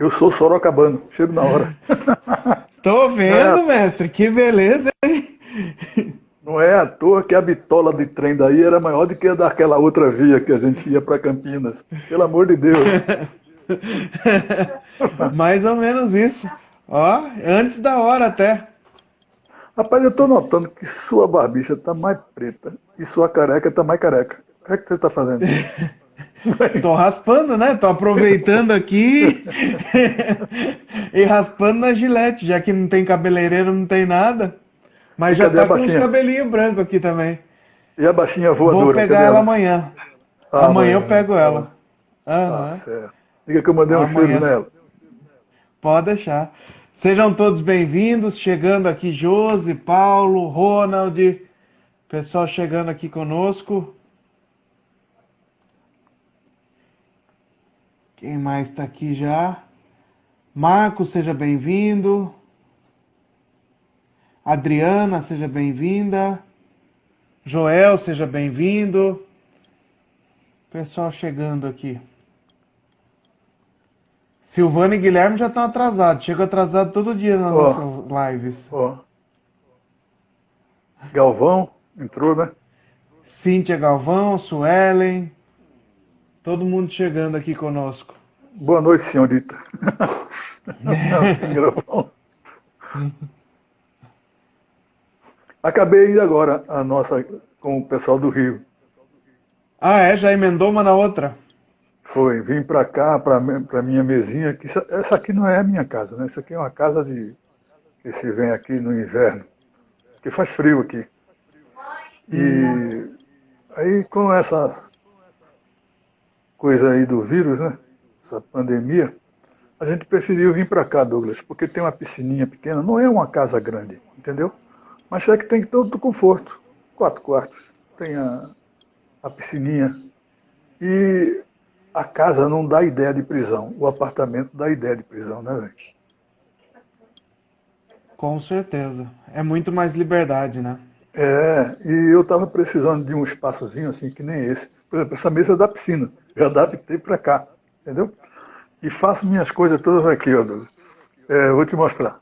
Eu sou sorocabano, chego na hora. Tô Não vendo, é, mestre, que beleza, hein? não é à toa que a bitola de trem daí era maior do que a daquela outra via que a gente ia para Campinas. Pelo amor de Deus. Mais ou menos isso. Ó, antes da hora até. Rapaz, eu estou notando que sua barbicha está mais preta e sua careca está mais careca. O que é que você está fazendo? Tô raspando, né? Tô aproveitando aqui e raspando na gilete, já que não tem cabeleireiro, não tem nada. E Mas já cadê a tá com uns baixinha? cabelinhos brancos aqui também. E a baixinha Vou voadora? pegar Cadê ela ela? amanhã. Ah, Amanhã eu amanhã. pego Tá bom. ela. Ah, Aham. certo. Diga que eu mandei um cheiro Amanhã nela. pode deixar. Sejam todos bem-vindos. Chegando aqui, Josi, Paulo, Ronald. Pessoal chegando aqui conosco. Quem mais está aqui já? Marcos, seja bem-vindo. Adriana, seja bem-vinda. Joel, seja bem-vindo. Pessoal chegando aqui. Silvana e Guilherme já estão atrasados. Chegam atrasados todo dia nas Ó, nossas lives. ó. Galvão entrou, né? Cíntia Galvão, Suelen. Todo mundo chegando aqui conosco. Boa noite, senhorita. Galvão. Acabei ainda agora a nossa com o pessoal do Rio. Ah, é? Já emendou uma na outra? Foi, vim para cá, para minha mesinha. Que essa aqui não é a minha casa, né? Essa aqui é uma casa que se vem aqui no inverno, que faz frio aqui. E aí, com essa coisa aí do vírus, né? Essa pandemia, a gente preferiu vir para cá, Douglas, porque tem uma piscininha pequena, não é uma casa grande, entendeu? Mas é que tem todo o conforto. 4 quartos, tem a piscininha. E a casa não dá ideia de prisão, o apartamento dá ideia de prisão, né, velho? Com certeza. É muito mais liberdade, né? É, e eu estava precisando de um espaçozinho assim, que nem esse. Por exemplo, essa mesa da piscina, já adaptei para cá, entendeu? E faço minhas coisas todas aqui, ó, Douglas. Vou te mostrar.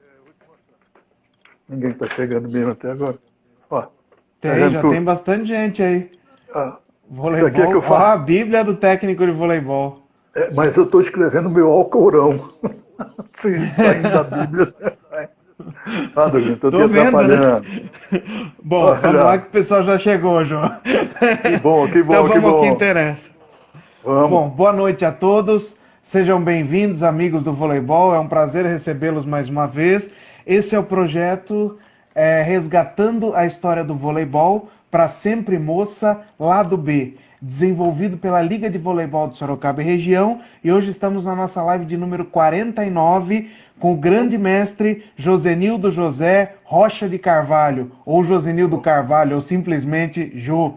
Ninguém está chegando mesmo até agora. Ó, tá Tem, vendo já tem tudo? bastante gente aí. Ah, isso aqui é que Voleibol. eu Ó, faço. a Bíblia do técnico de voleibol. Mas eu estou escrevendo meu Alcorão. Sim, saindo da Bíblia. Ah, Douglas, estou te Tô vendo, né? atrapalhando. Bom, vamos lá Olha, que o pessoal já chegou, João. que bom, que Então bom, que vamos ao que bom. interessa. Vamos. Bom, boa noite a todos. Sejam bem-vindos, amigos do voleibol. É um prazer recebê-los mais uma vez. Esse é o projeto Resgatando a História do Voleibol para Sempre Moça, Lado B, desenvolvido pela Liga de Voleibol de Sorocaba e Região. E hoje estamos na nossa live de número 49 com o grande mestre Josenildo José Rocha de Carvalho, ou Josenildo Carvalho, ou simplesmente Jô.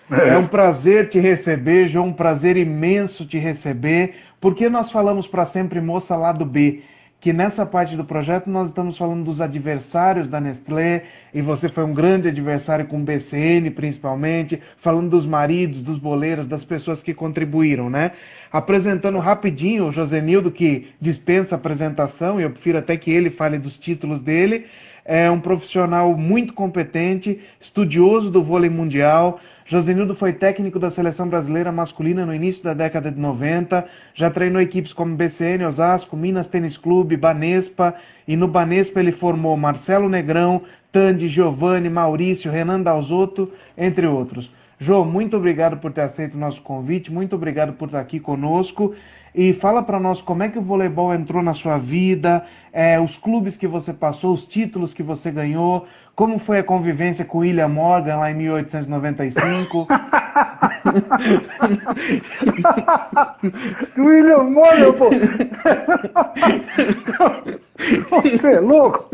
É um prazer te receber, João, um prazer imenso te receber, porque nós falamos para Sempre Moça Lado B, que nessa parte do projeto nós estamos falando dos adversários da Nestlé, e você foi um grande adversário com o BCN principalmente, falando dos maridos, dos boleiros, das pessoas que contribuíram, né? Apresentando rapidinho o Josenildo, que dispensa apresentação, e eu prefiro até que ele fale dos títulos dele. É um profissional muito competente, estudioso do vôlei mundial. Josenildo foi técnico da seleção brasileira masculina no início da década de 90, já treinou equipes como BCN, Osasco, Minas Tênis Clube, Banespa, e no Banespa ele formou Marcelo Negrão, Tandy, Giovanni, Maurício, Renan Dalzotto, entre outros. Jô, muito obrigado por ter aceito o nosso convite, muito obrigado por estar aqui conosco. E fala para nós como é que o voleibol entrou na sua vida, os clubes que você passou, os títulos que você ganhou, como foi a convivência com o William Morgan lá em 1895. William Morgan, pô! Você é louco?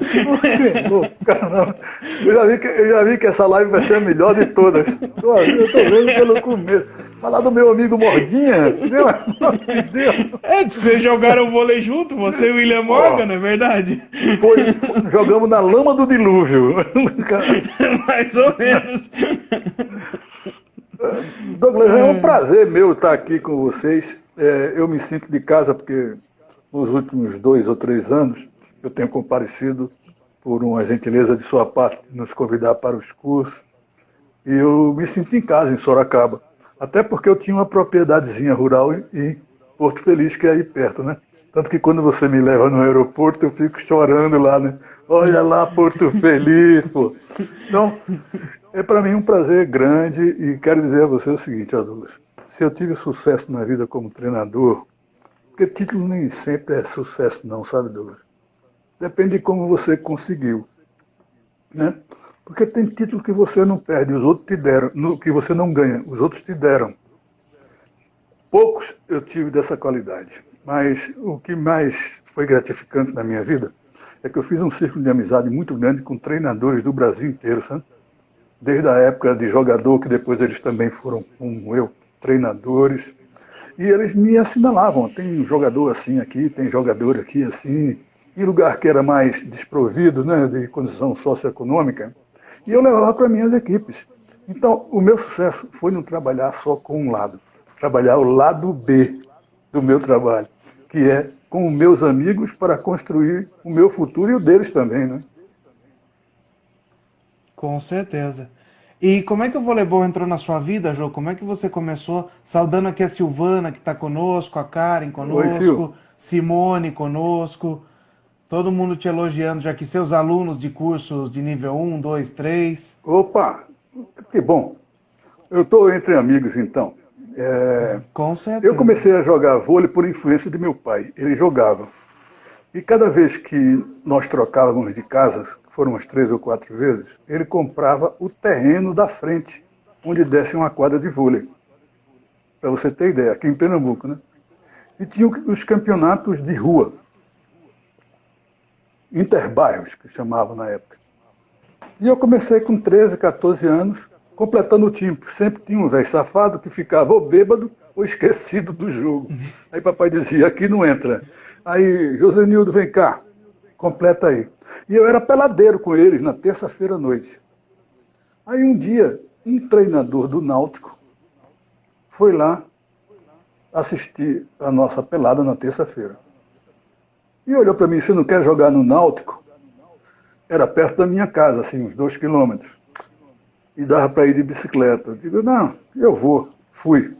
Você é louco, caramba. Eu já vi que essa live vai ser a melhor de todas. Eu tô vendo pelo começo. Falar do meu amigo Morguinha, meu amor de Deus. Vocês jogaram vôlei junto, você e o William Morgan, não é verdade? Jogamos na lama do dilúvio. Mais ou menos. Douglas, é um prazer meu estar aqui com vocês. Eu me sinto de casa porque nos últimos 2 ou 3 anos, eu tenho comparecido por uma gentileza de sua parte de nos convidar para os cursos, e eu me sinto em casa em Sorocaba, até porque eu tinha uma propriedadezinha rural em Porto Feliz, que é aí perto, né? Tanto que quando você me leva no aeroporto, eu fico chorando lá, né? Olha lá, Porto Feliz, pô. Então, é para mim um prazer grande e quero dizer a você o seguinte, ó, Douglas. Se eu tive sucesso na vida como treinador, porque título nem sempre é sucesso não, sabe, Douglas? Depende de como você conseguiu, né? Porque tem título que você não perde, os outros te deram, que você não ganha, os outros te deram. Poucos eu tive dessa qualidade, mas o que mais foi gratificante na minha vida é que eu fiz um círculo de amizade muito grande com treinadores do Brasil inteiro, sabe? Desde a época de jogador, que depois eles também foram, como eu, treinadores, e eles me assinalavam, tem jogador assim aqui, tem jogador aqui assim, em lugar que era mais desprovido, né, de condição socioeconômica, e eu levava para minhas equipes. Então, o meu sucesso foi não trabalhar só com um lado, trabalhar o lado B do meu trabalho, que é com os meus amigos para construir o meu futuro e o deles também, né? Com certeza. E como é que o voleibol entrou na sua vida, Jô? Como é que você começou? Saudando aqui a Silvana, que está conosco, a Karen Oi, Sil. conosco, Simone conosco, todo mundo te elogiando, já que seus alunos de cursos de nível 1, 2, 3. Opa, que bom. Eu estou entre amigos, então. Com Eu certeza. comecei a jogar vôlei por influência de meu pai. Ele jogava. E cada vez que nós trocávamos de casa, foram umas 3 ou 4 vezes, ele comprava o terreno da frente, onde desce uma quadra de vôlei. Para você ter ideia, aqui em Pernambuco, né? E tinha os campeonatos de rua, interbairros, que chamavam na época. E eu comecei com 13, 14 anos, completando o time. Sempre tinha um velho safado que ficava ou bêbado ou esquecido do jogo. Aí papai dizia, aqui não entra. Aí, Josenildo, vem cá, completa aí. E eu era peladeiro com eles na terça-feira à noite. Aí um dia, um treinador do Náutico foi lá assistir a nossa pelada na terça-feira. E olhou para mim, você não quer jogar no Náutico? Era perto da minha casa, assim, uns 2 quilômetros. E dava para ir de bicicleta. Eu digo, não, eu vou. Fui.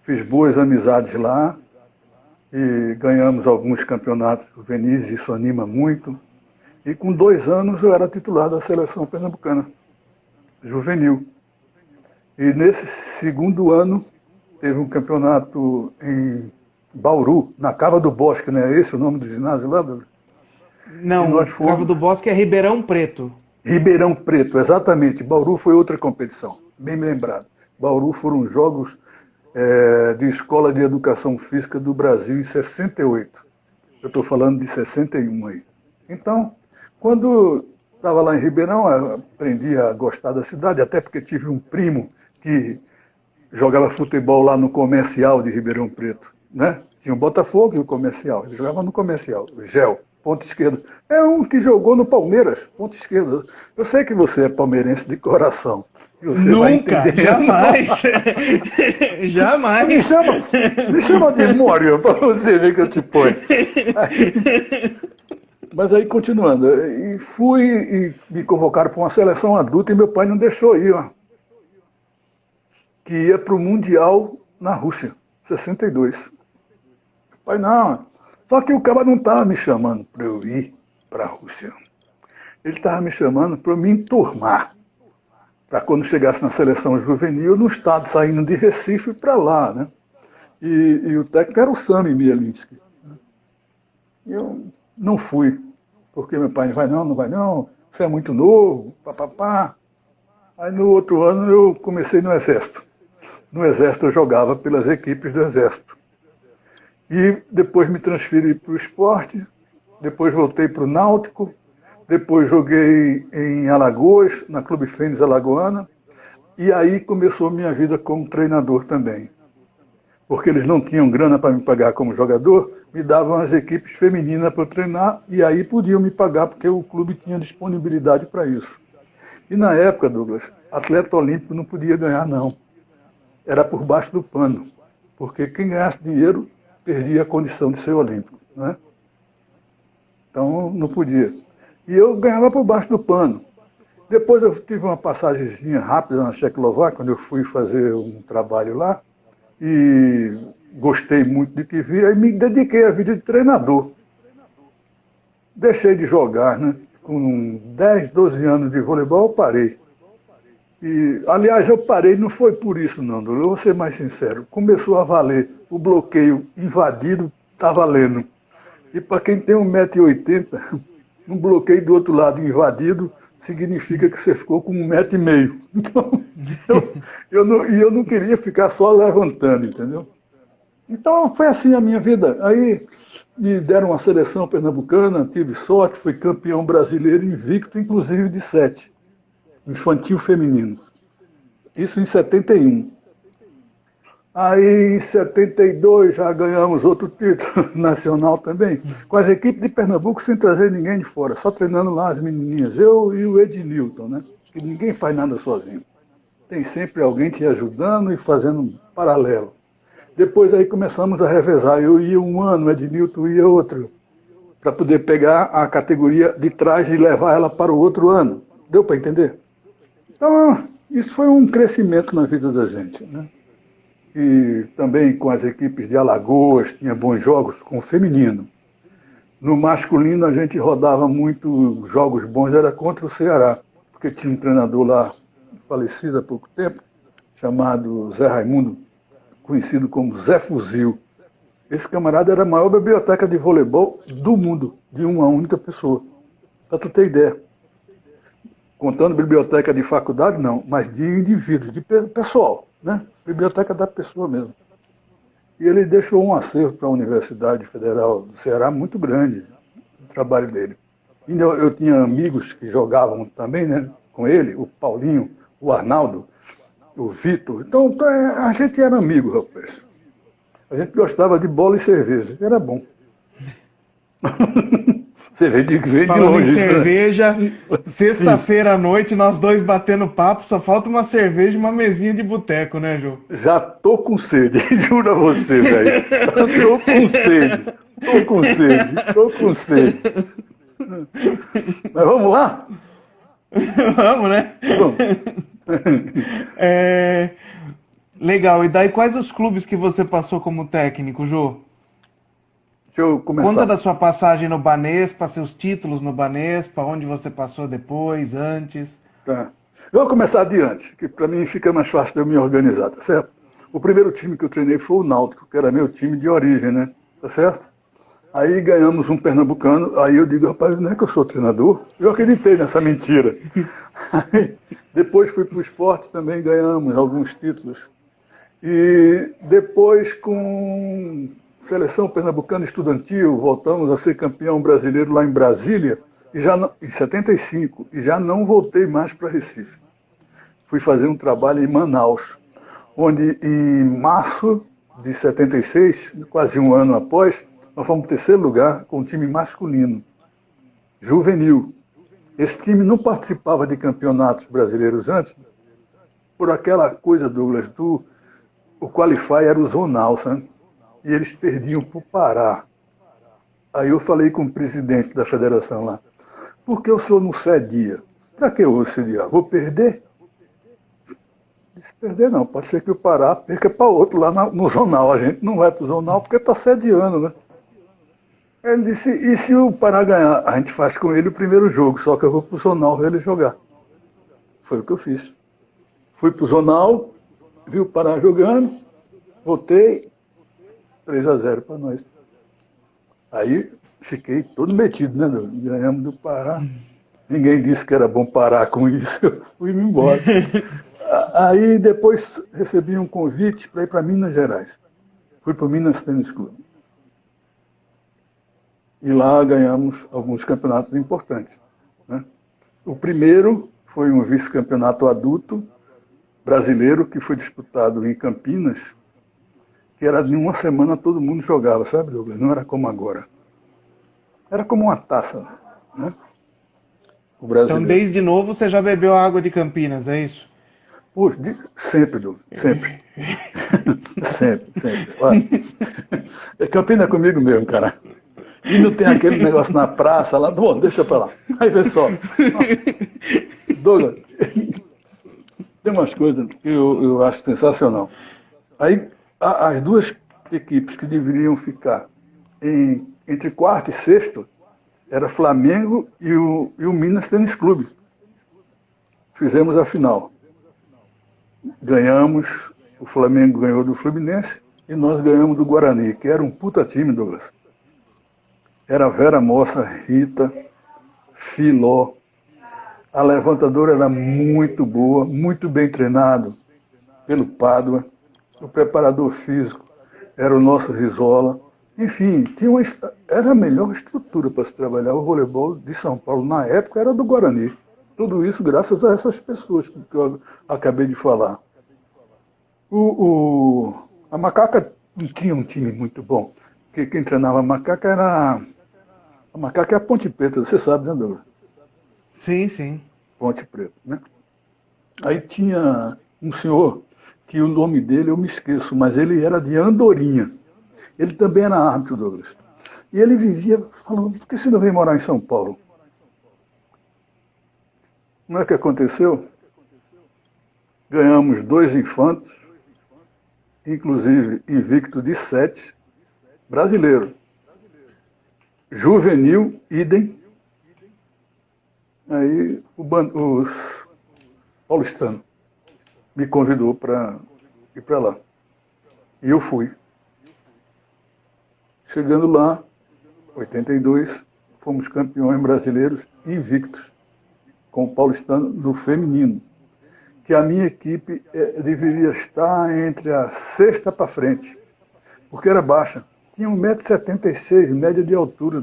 Fiz boas amizades lá e ganhamos alguns campeonatos juvenis, isso anima muito. E com 2 anos eu era titular da seleção pernambucana, juvenil. E nesse segundo ano teve um campeonato em Bauru, na Cava do Bosque, não é esse o nome do ginásio lá? E Não, nós o Cabo fomos... do Bosque é Ribeirão Preto. Ribeirão Preto, exatamente. Bauru foi outra competição, bem lembrado. Bauru foram os Jogos de Escola de Educação Física do Brasil em 68. Eu estou falando de 61 aí. Então, quando estava lá em Ribeirão, eu aprendi a gostar da cidade, até porque tive um primo que jogava futebol lá no Comercial de Ribeirão Preto, né? Tinha o Botafogo e o Comercial. Ele jogava no Comercial, o Gel, ponta esquerda. É um que jogou no Palmeiras, ponta esquerda. Eu sei que você é palmeirense de coração. E você Nunca, jamais. Jamais. Me chama de Mório para você ver que eu te ponho. Mas aí, continuando, e fui e me convocaram para uma seleção adulta e meu pai não deixou ir, ó, que ia para o Mundial na Rússia, 62. Pai, não. Só que o cara não estava me chamando para eu ir para a Rússia. Ele estava me chamando para eu me enturmar, para quando chegasse na seleção juvenil, no estado saindo de Recife para lá, né? E o técnico era o Sami Mielinski. Eu não fui, porque meu pai não vai não, você é muito novo, papapá. Aí no outro ano eu comecei no Exército. No Exército eu jogava pelas equipes do Exército. E depois me transferi para o esporte, depois voltei para o Náutico, depois joguei em Alagoas, na Clube Fênix Alagoana, e aí começou a minha vida como treinador também. Porque eles não tinham grana para me pagar como jogador, me davam as equipes femininas para eu treinar, e aí podiam me pagar, porque o clube tinha disponibilidade para isso. E na época, Douglas, atleta olímpico não podia ganhar, não. Era por baixo do pano, porque quem ganhasse dinheiro perdia a condição de ser olímpico. né? Então não podia. E eu ganhava por baixo do pano. Depois eu tive uma passagemzinha rápida na Tchecoslováquia, quando eu fui fazer um trabalho lá, e gostei muito do que vi, aí me dediquei à vida de treinador. Deixei de jogar, né? Com 10, 12 anos de voleibol, eu parei. E, aliás, eu parei, não foi por isso não, eu vou ser mais sincero. Começou a valer, o bloqueio invadido está valendo. E para quem tem 1,80 m, um bloqueio do outro lado invadido significa que você ficou com 1,5 m. Então, eu não queria ficar só levantando, entendeu? Então foi assim a minha vida. Aí me deram uma seleção pernambucana, tive sorte, fui campeão brasileiro invicto, inclusive de 7, infantil feminino. Isso em 71. Aí em 72 já ganhamos outro título nacional também, com as equipes de Pernambuco sem trazer ninguém de fora, só treinando lá as menininhas, eu e o Ednilton, né? Que ninguém faz nada sozinho. Tem sempre alguém te ajudando e fazendo um paralelo. Depois aí começamos a revezar, eu ia um ano, o Ednilton ia outro, para poder pegar a categoria de trás e levar ela para o outro ano. Deu para entender? Então, isso foi um crescimento na vida da gente, né? E também com as equipes de Alagoas, tinha bons jogos com o feminino. No masculino a gente rodava muito, jogos bons era contra o Ceará, porque tinha um treinador lá, falecido há pouco tempo, chamado Zé Raimundo, conhecido como Zé Fuzil. Esse camarada era a maior biblioteca de voleibol do mundo, de uma única pessoa. Para tu ter ideia. Contando biblioteca de faculdade, não, mas de indivíduos, de pessoal, né? Biblioteca da pessoa mesmo. E ele deixou um acervo para a Universidade Federal do Ceará muito grande, o trabalho dele. E eu tinha amigos que jogavam também, né, com ele, o Paulinho, o Arnaldo, o Vitor. Então a gente era amigo, rapaz. A gente gostava de bola e cerveja, era bom. Você vê de Falando longe. em cerveja, sexta-feira à noite, nós dois batendo papo, só falta uma cerveja e uma mesinha de boteco, né, Jô? Já tô com sede, juro a você, velho. Tô com sede, tô com sede. Mas vamos lá? Vamos, né? Vamos. Legal, e daí quais os clubes que você passou como técnico, Jô? Deixa eu começar. Conta da sua passagem no Banespa, seus títulos no Banespa, onde você passou depois, antes. Tá. Eu vou começar adiante, que para mim fica mais fácil de eu me organizar, tá certo? O primeiro time que eu treinei foi o Náutico, que era meu time de origem, né? Tá certo? Aí ganhamos um pernambucano, aí eu digo, rapaz, não é que eu sou treinador? Eu acreditei nessa mentira. Aí, depois fui para o esporte, também ganhamos alguns títulos. E depois com seleção pernambucana estudantil, voltamos a ser campeão brasileiro lá em Brasília, e já não, em 75, e já não voltei mais para Recife. Fui fazer um trabalho em Manaus, onde em março de 76, quase um ano após, nós fomos em terceiro lugar com o time masculino, juvenil. Esse time não participava de campeonatos brasileiros antes, por aquela coisa, Douglas, o qualify era o zonal, sabe? E eles perdiam para o Pará. Aí eu falei com o presidente da federação lá, por que o senhor não cedia? Para que eu vou sediar? Vou perder? Disse, perder não, pode ser que o Pará perca para outro lá no zonal. A gente não vai para o zonal porque está sediando, né? Ele disse, e se o Pará ganhar? A gente faz com ele o primeiro jogo, só que eu vou para o zonal ver ele jogar. Foi o que eu fiz. Fui para o zonal, vi o Pará jogando, voltei, 3-0 para nós. Aí fiquei todo metido, né? Ganhamos do Pará. Ninguém disse que era bom parar com isso, eu fui embora. Aí depois recebi um convite para ir para Minas Gerais. Fui para o Minas Tênis Clube. E lá ganhamos alguns campeonatos importantes, né? O primeiro foi um vice-campeonato adulto brasileiro que foi disputado em Campinas, que era de uma semana todo mundo jogava, sabe, Douglas? Não era como agora. Era como uma taça, né? O brasileiro. Então, desde novo, você já bebeu a água de Campinas, é isso? Pô, sempre, Douglas, sempre. sempre. Olha, Campinas é comigo mesmo, cara. E não tem aquele negócio na praça lá. Bom, deixa pra lá. Aí, pessoal. Douglas, tem umas coisas que eu acho sensacional. Aí, as duas equipes que deveriam ficar entre quarto e sexto era Flamengo e o Minas Tênis Clube. Fizemos a final. Ganhamos, o Flamengo ganhou do Fluminense e nós ganhamos do Guarani, que era um puta time, Douglas. Era Vera Moça, Rita, Filó. A levantadora era muito boa, muito bem treinado pelo Pádua. O preparador físico era o nosso Risola. Enfim, era a melhor estrutura para se trabalhar. O voleibol de São Paulo, na época, era do Guarani. Tudo isso graças a essas pessoas que eu acabei de falar. A Macaca não tinha um time muito bom. Porque quem treinava a Macaca era... A Macaca é a Ponte Preta, você sabe, né, Douglas? Sim, sim. Ponte Preta, né? Aí tinha um senhor, que o nome dele eu me esqueço, mas ele era de Andorinha. Ele também era árbitro, Douglas. E ele vivia falando, por que você não vem morar em São Paulo? Não é que aconteceu? Ganhamos 2 infantos, inclusive invicto de 7, brasileiro. Juvenil, idem. Aí os paulistanos me convidou para ir para lá. E eu fui. Chegando lá, 82, fomos campeões brasileiros invictos com o paulistano no feminino. Que a minha equipe deveria estar entre a sexta para frente, porque era baixa. Tinha 1,76 m, média de altura.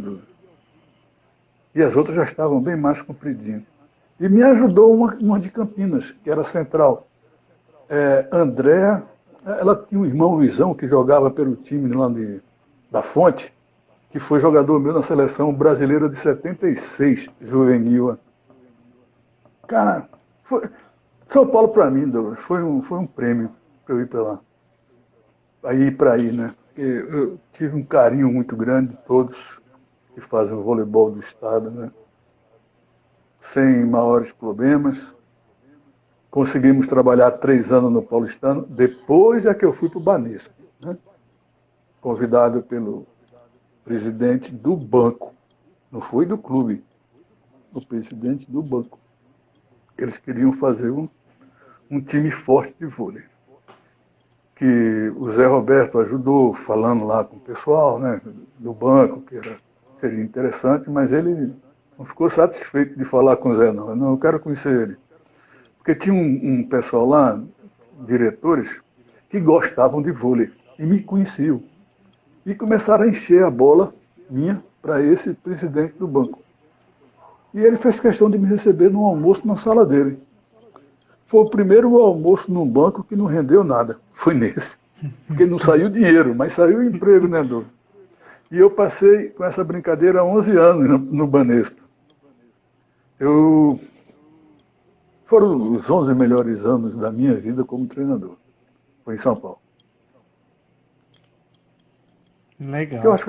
E as outras já estavam bem mais compridinhas. E me ajudou uma de Campinas, que era central. Andréa, ela tinha um irmão Luizão, que jogava pelo time lá da Fonte, que foi jogador meu na seleção brasileira de 76, juvenil. Cara, São Paulo para mim, Douglas, foi um prêmio para eu ir para lá. Aí, né? Eu tive um carinho muito grande de todos que fazem o voleibol do estado, né? Sem maiores problemas. Conseguimos trabalhar 3 anos no Paulistano, depois é que eu fui para o Banespa, né? Convidado pelo presidente do banco, não foi do clube, o presidente do banco. Eles queriam fazer um time forte de vôlei. Que o Zé Roberto ajudou, falando lá com o pessoal, né, do banco, que seria interessante, mas ele não ficou satisfeito de falar com o Zé, não. Eu quero conhecer ele. Porque tinha um pessoal lá, diretores, que gostavam de vôlei e me conheciam. E começaram a encher a bola minha para esse presidente do banco. E ele fez questão de me receber num almoço na sala dele. Foi o primeiro almoço num banco que não rendeu nada. Foi nesse. Porque não saiu dinheiro, mas saiu emprego, né, Dô? E eu passei com essa brincadeira 11 anos no Banespa. Foram os 11 melhores anos da minha vida como treinador. Foi em São Paulo. Legal. Eu acho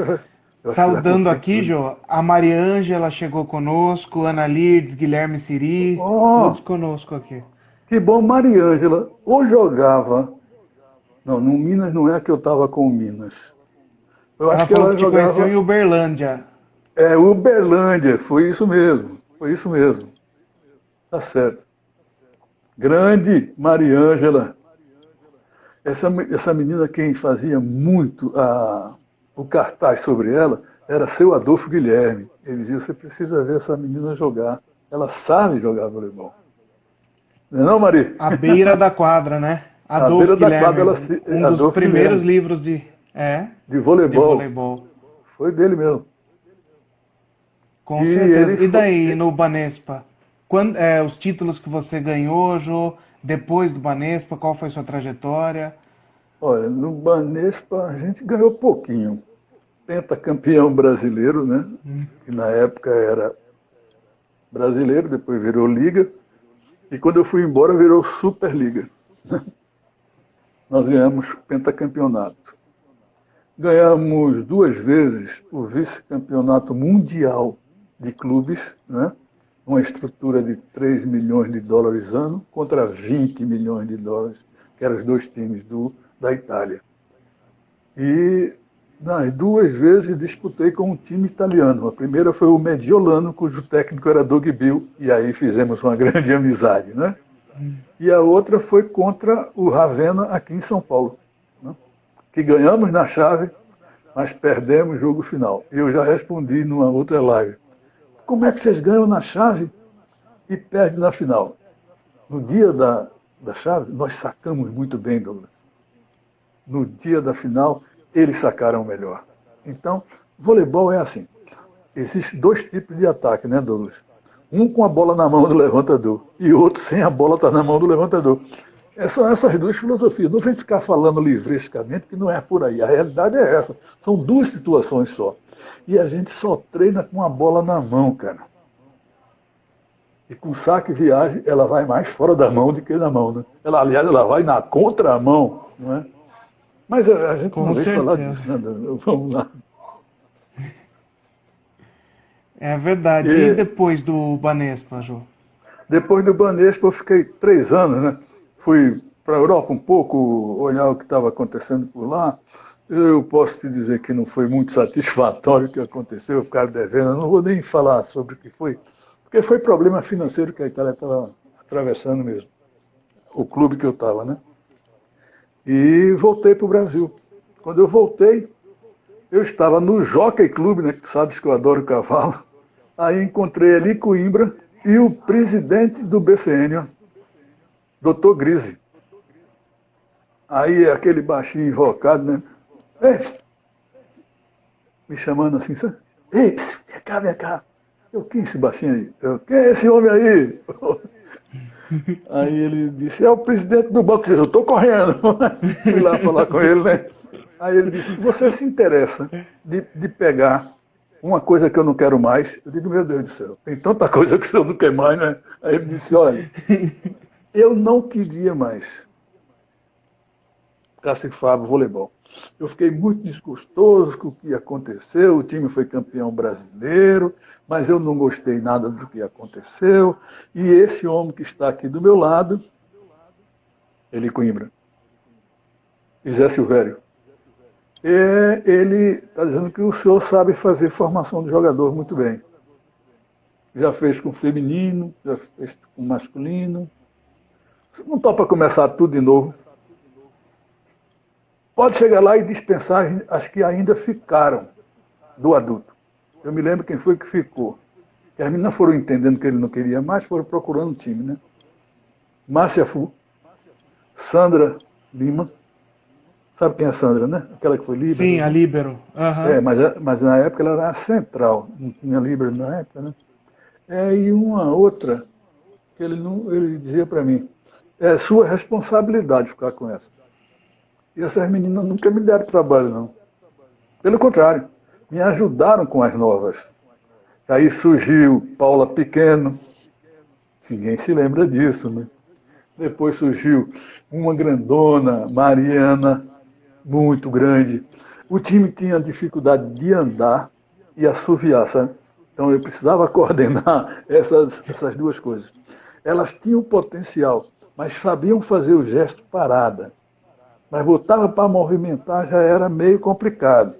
Saudando aqui, Jô, a Mariângela chegou conosco, Ana Lirdes, Guilherme Siri, todos conosco aqui. Que bom, Mariângela, ou jogava... Não, no Minas não é que eu estava com o Minas. Eu acho que ela te jogava... conheceu em Uberlândia. Uberlândia, foi isso mesmo. Tá certo. Grande Mariângela. Essa menina, quem fazia muito o cartaz sobre ela, era seu Adolfo Guilherme. Ele dizia, você precisa ver essa menina jogar. Ela sabe jogar voleibol. Não é não, Mari? À beira da quadra, né? Adolfo Guilherme, um dos primeiros livros de voleibol. Foi dele mesmo. Com certeza. E daí, no Banespa? Os títulos que você ganhou, Jô, depois do Banespa, qual foi a sua trajetória? Olha, no Banespa a gente ganhou pouquinho. Pentacampeão brasileiro, né? Que na época era brasileiro, depois virou Liga. E quando eu fui embora, virou Superliga. Nós ganhamos pentacampeonato. Ganhamos 2 vezes o vice-campeonato mundial de clubes, né? Uma estrutura de 3 milhões de dólares ano contra 20 milhões de dólares, que eram os 2 times da Itália. E nas 2 vezes disputei com um time italiano. A primeira foi o Mediolano, cujo técnico era Doug Bill, e aí fizemos uma grande amizade, né? E a outra foi contra o Ravenna aqui em São Paulo, né? Que ganhamos na chave, mas perdemos o jogo final. Eu já respondi numa outra live. Como é que vocês ganham na chave e perdem na final? No dia da chave, nós sacamos muito bem, Douglas. No dia da final, eles sacaram melhor. Então, voleibol é assim. Existem 2 tipos de ataque, né, Douglas? Um com a bola na mão do levantador e outro sem a bola estar na mão do levantador. São essas 2 filosofias. Não vem ficar falando livrescamente, que não é por aí. A realidade é essa. São 2 situações só. E a gente só treina com a bola na mão, cara. E com saque e viagem, ela vai mais fora da mão do que na mão, né? Aliás, ela vai na contramão, não é? Mas a gente Com não veio falar certeza. disso, né? Vamos lá. É verdade. E depois do Banespa, Jô? Depois do Banespa, eu fiquei 3 anos, né? Fui para a Europa um pouco, olhar o que estava acontecendo por lá. Eu posso te dizer que não foi muito satisfatório o que aconteceu, ficar devendo. Eu não vou nem falar sobre o que foi, porque foi problema financeiro que a Itália estava atravessando mesmo. O clube que eu estava, né? E voltei para o Brasil. Quando eu voltei, eu estava no Jockey Club, né? Que tu sabes que eu adoro cavalo. Aí encontrei ali Coimbra e o presidente do BCN, ó, Dr. Grise. Aí aquele baixinho invocado, né? Ei, me chamando assim, sabe? Ei, vem cá, vem cá. Eu, quem é esse baixinho aí? Eu, quem é esse homem aí? Aí ele disse, é o presidente do banco. Eu estou correndo. Fui lá falar com ele, né? Aí ele disse, você se interessa de pegar uma coisa que eu não quero mais? Eu digo, meu Deus do céu, tem tanta coisa que o senhor não quer mais, né? Aí ele disse, olha, eu não queria mais Cacifábio voleibol. Eu fiquei muito desgostoso com o que aconteceu, o time foi campeão brasileiro, mas eu não gostei nada do que aconteceu, e esse homem que está aqui do meu lado, Eli Coimbra, Zé Silvério, ele está dizendo que o senhor sabe fazer formação de jogador muito bem. Já fez com feminino, já fez com masculino. Você não topa começar tudo de novo? Pode chegar lá e dispensar as que ainda ficaram do adulto. Eu me lembro quem foi que ficou. E as meninas foram entendendo que ele não queria mais, foram procurando o time, né? Márcia Fu, Sandra Lima. Sabe quem é a Sandra, né? Aquela que foi líbero. Sim, a líbero. Uhum. Mas na época ela era a central. Não tinha líbero na época, né? E uma outra que ele dizia para mim, é sua responsabilidade ficar com essa. E essas meninas nunca me deram trabalho, não. Pelo contrário, me ajudaram com as novas. Aí surgiu Paula Pequeno, ninguém se lembra disso, né? Depois surgiu uma grandona, Mariana, muito grande. O time tinha dificuldade de andar e assoviar, sabe? Então eu precisava coordenar essas 2 coisas. Elas tinham potencial, mas sabiam fazer o gesto parada. Mas voltava para movimentar já era meio complicado,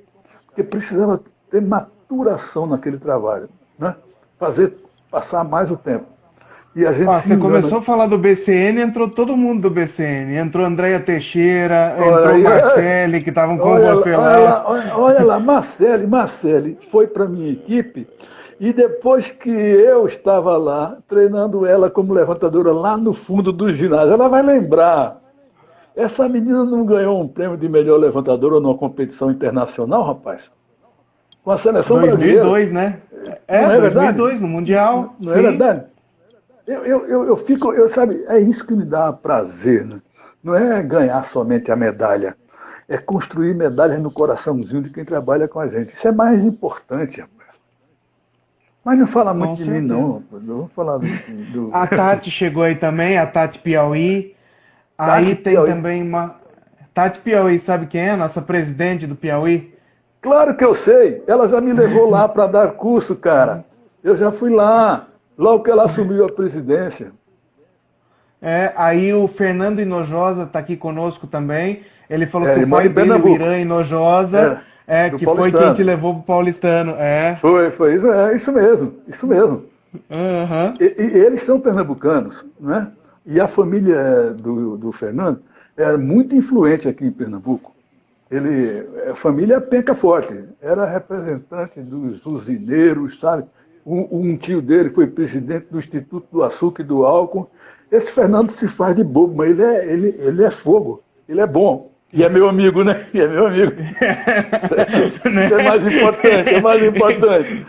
porque precisava ter maturação naquele trabalho, né? Passar mais o tempo. E a gente você começou a falar do BCN, entrou todo mundo do BCN. Entrou Andréia Teixeira, entrou Marcele, que estavam com você lá. Olha lá, Marcele foi para a minha equipe, e depois que eu estava lá, treinando ela como levantadora lá no fundo do ginásio, ela vai lembrar. Essa menina não ganhou um prêmio de melhor levantadora numa competição internacional, rapaz? Com a seleção 2002, brasileira. 2002, né? Não é 2002, verdade? No Mundial. Não é verdade? Eu fico, sabe, é isso que me dá prazer, né? Não é ganhar somente a medalha, é construir medalhas no coraçãozinho de quem trabalha com a gente. Isso é mais importante, rapaz. Mas não fala muito de mim, não. Eu vou falar do... A Tati chegou aí também, a Tati Piauí. Aí tem também uma Tati Piauí, sabe quem é? Nossa presidente do Piauí? Claro que eu sei. Ela já me levou lá para dar curso, cara. Eu já fui lá, logo que ela assumiu a presidência. Aí o Fernando Hinojosa está aqui conosco também. Ele falou que Ele o mora pai em dele, o Pernambuco. Irã Hinojosa, Do que foi quem te paulistano. levou pro paulistano. Foi isso mesmo, isso mesmo. Aham. E eles são pernambucanos, né? E a família do Fernando era muito influente aqui em Pernambuco. A família penca forte, era representante dos usineiros, sabe? Um tio dele foi presidente do Instituto do Açúcar e do Álcool. Esse Fernando se faz de bobo, mas ele é fogo, ele é bom. E é meu amigo, né? E é meu amigo. Isso é mais importante, é mais importante.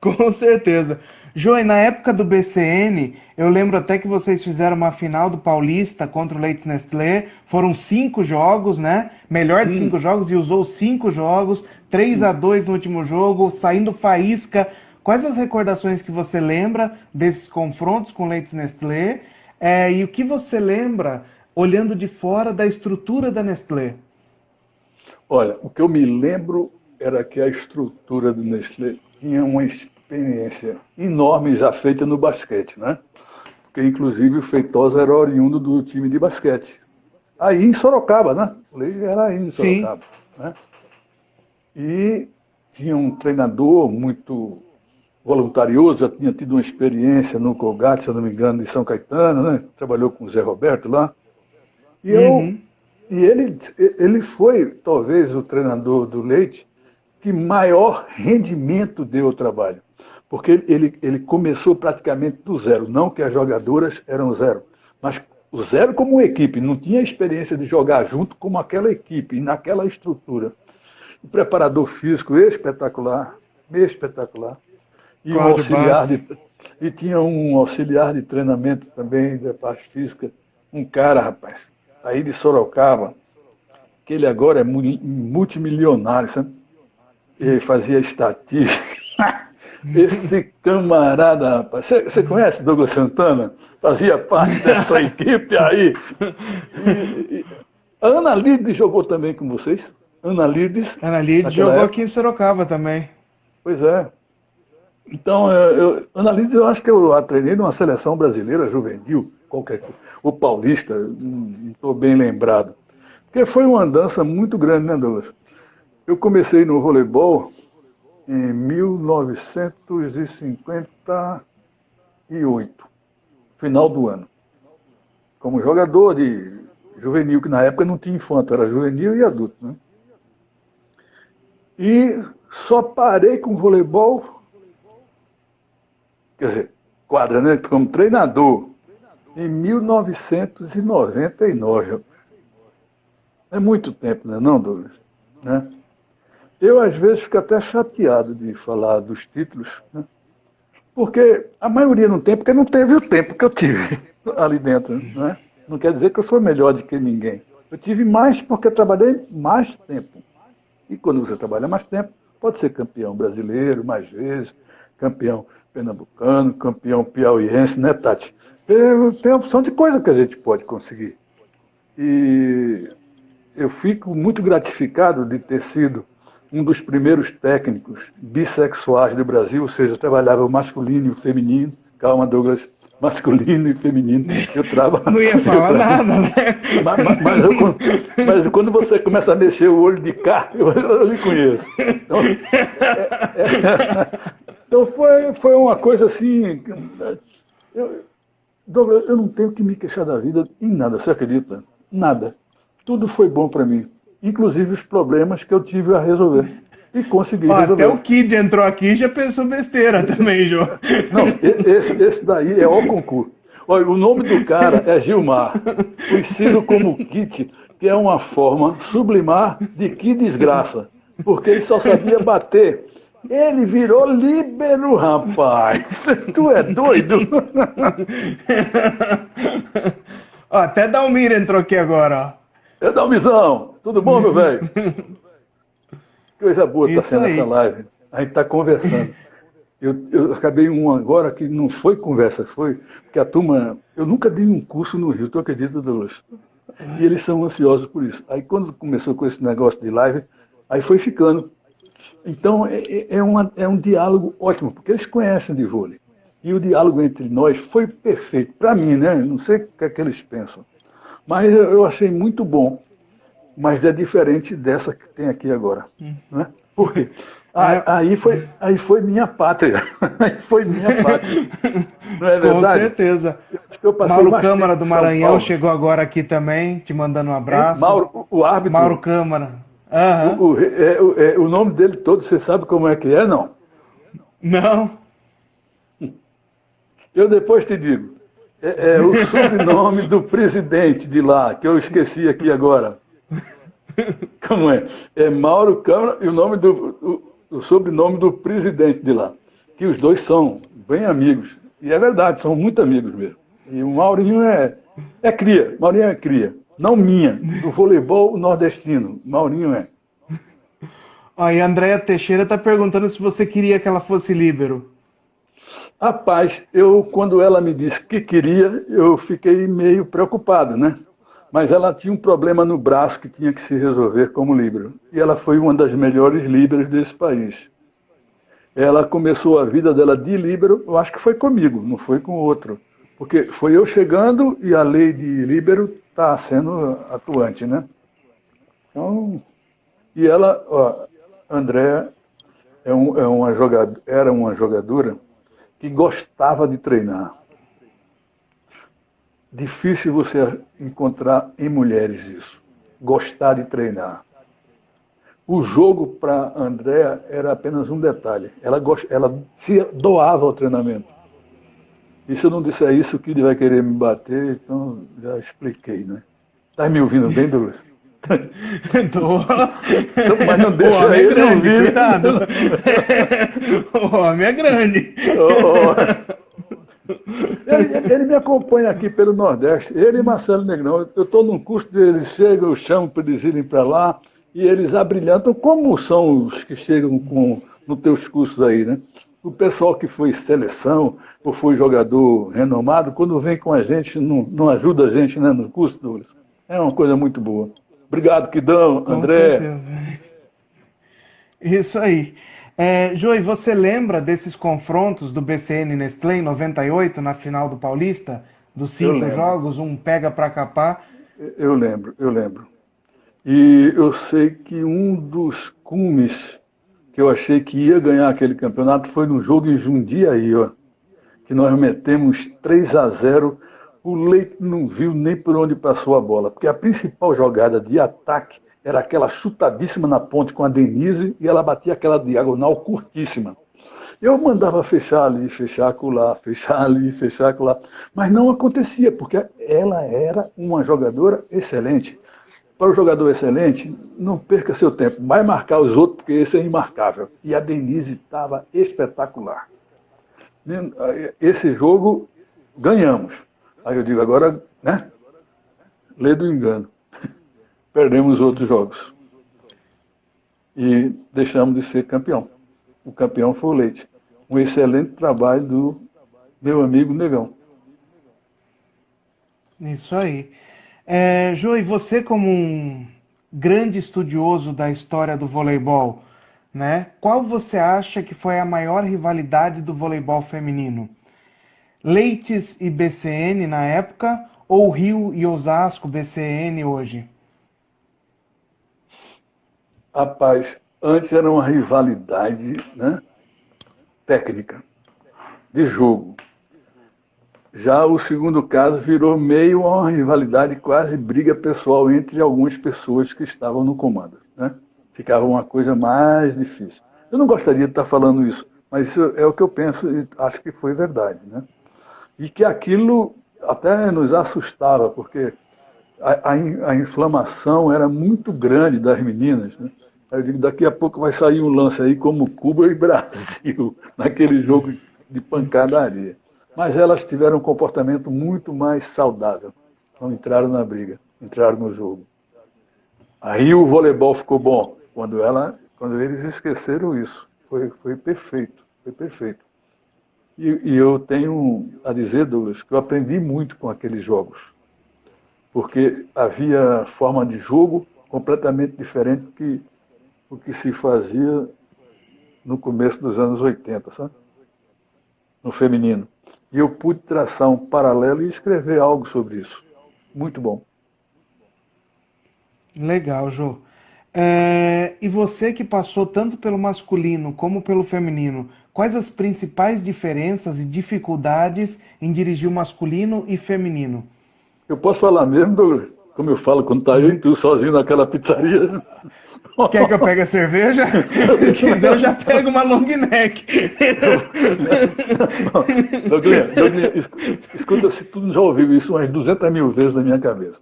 Com certeza. Joey, na época do BCN, eu lembro até que vocês fizeram uma final do Paulista contra o Leite Nestlé. Foram 5 jogos, né? Melhor de 5 jogos e usou 5 jogos, 3-2 no último jogo, saindo faísca. Quais as recordações que você lembra desses confrontos com o Leite Nestlé? E o que você lembra, olhando de fora, da estrutura da Nestlé? Olha, o que eu me lembro era que a estrutura do Nestlé tinha uma experiência enorme já feita no basquete, né? Porque, inclusive, o Feitosa era oriundo do time de basquete. Aí em Sorocaba, né? O Leite era aí em Sim. Sorocaba, né? E tinha um treinador muito voluntarioso, já tinha tido uma experiência no Colgate, se eu não me engano, de São Caetano, né? Trabalhou com o Zé Roberto lá. E ele foi, talvez, o treinador do Leite que maior rendimento deu ao trabalho. Porque ele começou praticamente do zero. Não que as jogadoras eram zero, mas o zero como uma equipe. Não tinha experiência de jogar junto como aquela equipe, e naquela estrutura. O preparador físico espetacular, espetacular. E um Cláudio auxiliar Bassi. e tinha um auxiliar de treinamento também da parte física, um cara, rapaz, aí de Sorocaba, que ele agora é multimilionário, sabe? Ele fazia estatística. Esse camarada, rapaz, você conhece Douglas Santana? Fazia parte dessa equipe aí. A Ana Lides jogou também com vocês? Ana Lides, Ana Lide naquela jogou época. aqui em Sorocaba também. Pois é. Então, Ana Lides, eu acho que eu a treinei numa seleção brasileira juvenil, qualquer coisa. O paulista, não estou bem lembrado. Porque foi uma andança muito grande, né, Douglas? Eu comecei no voleibol em 1958, final do ano, como jogador de juvenil, que na época não tinha infanto, era juvenil e adulto, né? E só parei com voleibol, quer dizer, quadra, né, como treinador, em 1999. É muito tempo, né, não, Douglas? Né? Eu, às vezes, fico até chateado de falar dos títulos, né? Porque a maioria não tem, porque não teve o tempo que eu tive ali dentro. Né? Não quer dizer que eu sou melhor do que ninguém. Eu tive mais porque trabalhei mais tempo. E quando você trabalha mais tempo, pode ser campeão brasileiro mais vezes, campeão pernambucano, campeão piauiense, né, Tati? Tem a opção de coisa que a gente pode conseguir. E eu fico muito gratificado de ter sido um dos primeiros técnicos bissexuais do Brasil, ou seja, trabalhava o masculino e o feminino. Calma, Douglas, masculino e feminino. Não ia falar nada, né? Mas quando você começa a mexer o olho de cá, eu lhe conheço. Então foi uma coisa assim. Douglas, eu não tenho que me queixar da vida em nada, você acredita? Nada. Tudo foi bom para mim, inclusive os problemas que eu tive a resolver. E consegui resolver. Até o Kid entrou aqui e já pensou besteira também, Jô. Não, esse daí é o concurso. Olha, o nome do cara é Gilmar, conhecido como Kit, que é uma forma sublimar de que desgraça, porque ele só sabia bater. Ele virou líbero, rapaz. Tu é doido? Ó, até Dalmir entrou aqui agora, ó. É Dalmizão, tudo bom, meu velho? Coisa boa estar sendo essa live. A gente está conversando. Eu acabei um agora que não foi conversa, foi porque a turma. Eu nunca dei um curso no Rio, tu acredita, Douglas? E eles são ansiosos por isso. Aí quando começou com esse negócio de live, aí foi ficando. Então é um diálogo ótimo, porque eles conhecem de vôlei. E o diálogo entre nós foi perfeito. Para mim, né? Não sei o que é que eles pensam. Mas eu achei muito bom. Mas é diferente dessa que tem aqui agora. Né? Por quê? Aí foi minha pátria. Aí foi minha pátria. Não é verdade? Com certeza. Eu passei Mauro mais Câmara tempo do em São Maranhão Paulo. chegou agora aqui também, te mandando um Hein? abraço. Mauro, o árbitro. Mauro Câmara. Aham. O nome dele todo, você sabe como é que é, não? Não. Eu depois te digo. É o sobrenome do presidente de lá, que eu esqueci aqui agora. Como é? É Mauro Câmara e o nome o sobrenome do presidente de lá. Que os dois são bem amigos. E é verdade, são muito amigos mesmo. E o Maurinho é cria. Maurinho é cria. Não minha, do voleibol nordestino. Maurinho é. Ó, e a Andréia Teixeira está perguntando se você queria que ela fosse líbero. Rapaz, quando ela me disse que queria, eu fiquei meio preocupado, né? Mas ela tinha um problema no braço que tinha que se resolver como líbero. E ela foi uma das melhores líberos desse país. Ela começou a vida dela de líbero, eu acho que foi comigo, não foi com outro. Porque foi eu chegando e a lei de líbero está sendo atuante, né? Então, e ela, ó, Andréa era uma jogadora que gostava de treinar. Difícil você encontrar em mulheres isso. Gostar de treinar. O jogo para Andréa era apenas um detalhe. Ela se doava ao treinamento. E se eu não disser isso, o Kid vai querer me bater, então já expliquei, né? Tá me ouvindo bem, Douglas? Tô. Mas não deixa o homem é ele grande, ouvir. cuidado. O homem é grande. Ele me acompanha aqui pelo Nordeste, ele e Marcelo Negrão. Eu estou num curso eles chegam, eu chamo para eles irem para lá e eles abrilhantam, como são os que chegam nos teus cursos aí, né? O pessoal que foi seleção ou foi jogador renomado, quando vem com a gente, não ajuda a gente, né, no curso, Douglas. É uma coisa muito boa. Obrigado, Kidão, André. Com certeza. Isso aí. Joey, você lembra desses confrontos do BCN Nestlé em 98, na final do Paulista? Dos 5 jogos, um pega para capar? Eu lembro. E eu sei que um dos cumes que eu achei que ia ganhar aquele campeonato foi no jogo em Jundiaí, ó, que nós metemos 3-0. O Leite não viu nem por onde passou a bola, porque a principal jogada de ataque era aquela chutadíssima na ponte com a Denise e ela batia aquela diagonal curtíssima. Eu mandava fechar ali, fechar acolá, fechar ali, fechar acolá, mas não acontecia, porque ela era uma jogadora excelente. Para o jogador excelente, não perca seu tempo, vai marcar os outros, porque esse é imarcável. E a Denise estava espetacular. Esse jogo, ganhamos. Aí eu digo, agora, né? Lê do engano. Perdemos outros jogos. E deixamos de ser campeão. O campeão foi o Leite. Um excelente trabalho do meu amigo Negão. Isso aí. Joey, você como um grande estudioso da história do voleibol, né? Qual você acha que foi a maior rivalidade do voleibol feminino? Leites e BCN na época ou Rio e Osasco BCN hoje? Rapaz, antes era uma rivalidade, né, técnica, de jogo. Já o segundo caso virou meio uma rivalidade, quase briga pessoal entre algumas pessoas que estavam no comando, né? Ficava uma coisa mais difícil. Eu não gostaria de estar falando isso, mas isso é o que eu penso e acho que foi verdade, né? E que aquilo até nos assustava, porque a inflamação era muito grande das meninas, né? Eu digo, daqui a pouco vai sair um lance aí como Cuba e Brasil, naquele jogo de pancadaria. Mas elas tiveram um comportamento muito mais saudável. Não entraram na briga, entraram no jogo. Aí o voleibol ficou bom, quando eles esqueceram isso. Foi perfeito, foi perfeito. E eu tenho a dizer, Douglas, que eu aprendi muito com aqueles jogos. porque havia forma de jogo completamente diferente que o que se fazia no começo dos anos 80, sabe? No feminino. E eu pude traçar um paralelo e escrever algo sobre isso. Muito bom. Legal, Jô. E você que passou tanto pelo masculino como pelo feminino, quais as principais diferenças e dificuldades em dirigir o masculino e feminino? Eu posso falar mesmo, Douglas, como eu falo quando tá eu e tu sozinho naquela pizzaria. Quer que eu pegue a cerveja? Se quiser, eu já pego uma long neck. Douglas, escuta, se tu já ouviu isso umas 200 mil vezes na minha cabeça.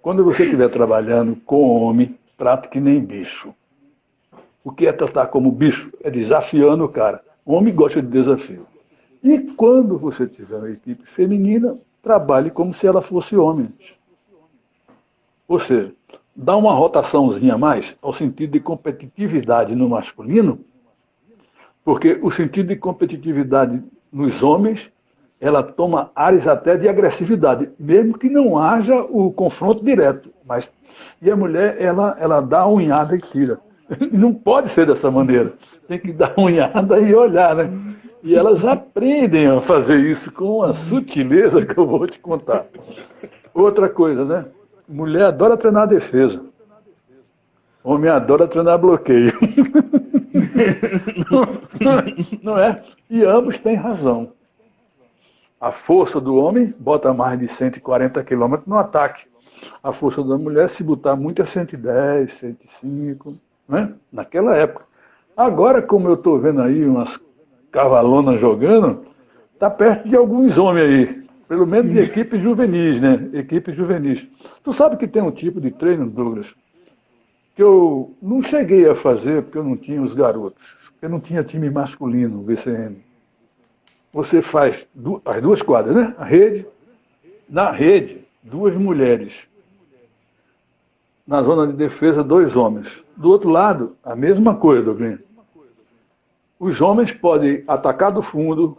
Quando você estiver trabalhando com homem, trate que nem bicho. O que é tratar como bicho? É desafiando o cara. O homem gosta de desafio. E quando você tiver uma equipe feminina, trabalhe como se ela fosse homem. Ou seja, dá uma rotaçãozinha a mais ao sentido de competitividade no masculino, porque o sentido de competitividade nos homens, ela toma áreas até de agressividade, mesmo que não haja o confronto direto. E a mulher, ela dá a unhada e tira. Não pode ser dessa maneira. Tem que dar a unhada e olhar, né? E elas aprendem a fazer isso com uma sutileza que eu vou te contar. Outra coisa, né? Mulher adora treinar defesa. Homem adora treinar bloqueio. Não é? E ambos têm razão. A força do homem bota mais de 140 quilômetros no ataque. A força da mulher, se botar muito, é 110, 105, né? Naquela época. Agora, como eu estou vendo aí umas cavalonas jogando, está perto de alguns homens aí. Pelo menos de equipes juvenis, né? Equipes juvenis. Tu sabe que tem um tipo de treino, Douglas, que eu não cheguei a fazer porque eu não tinha os garotos. Porque eu não tinha time masculino, VCN. Você faz as duas quadras, né? A rede. Na rede, 2 mulheres. Na zona de defesa, 2 homens. Do outro lado, a mesma coisa, Douglas. Os homens podem atacar do fundo,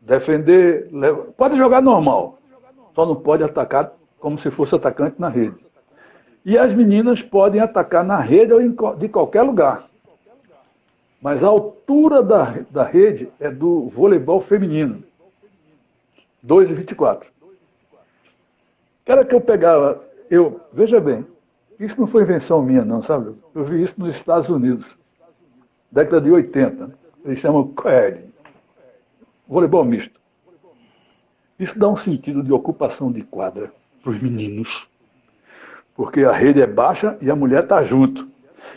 defender, pode jogar normal, só não pode atacar como se fosse atacante na rede. E as meninas podem atacar na rede ou de qualquer lugar. Mas a altura da rede é do voleibol feminino, 2,24. Era que eu pegava, veja bem, isso não foi invenção minha não, sabe? Eu vi isso nos Estados Unidos, década de 80, eles chamam COED. Voleibol misto. Isso dá um sentido de ocupação de quadra para os meninos. Porque a rede é baixa e a mulher está junto.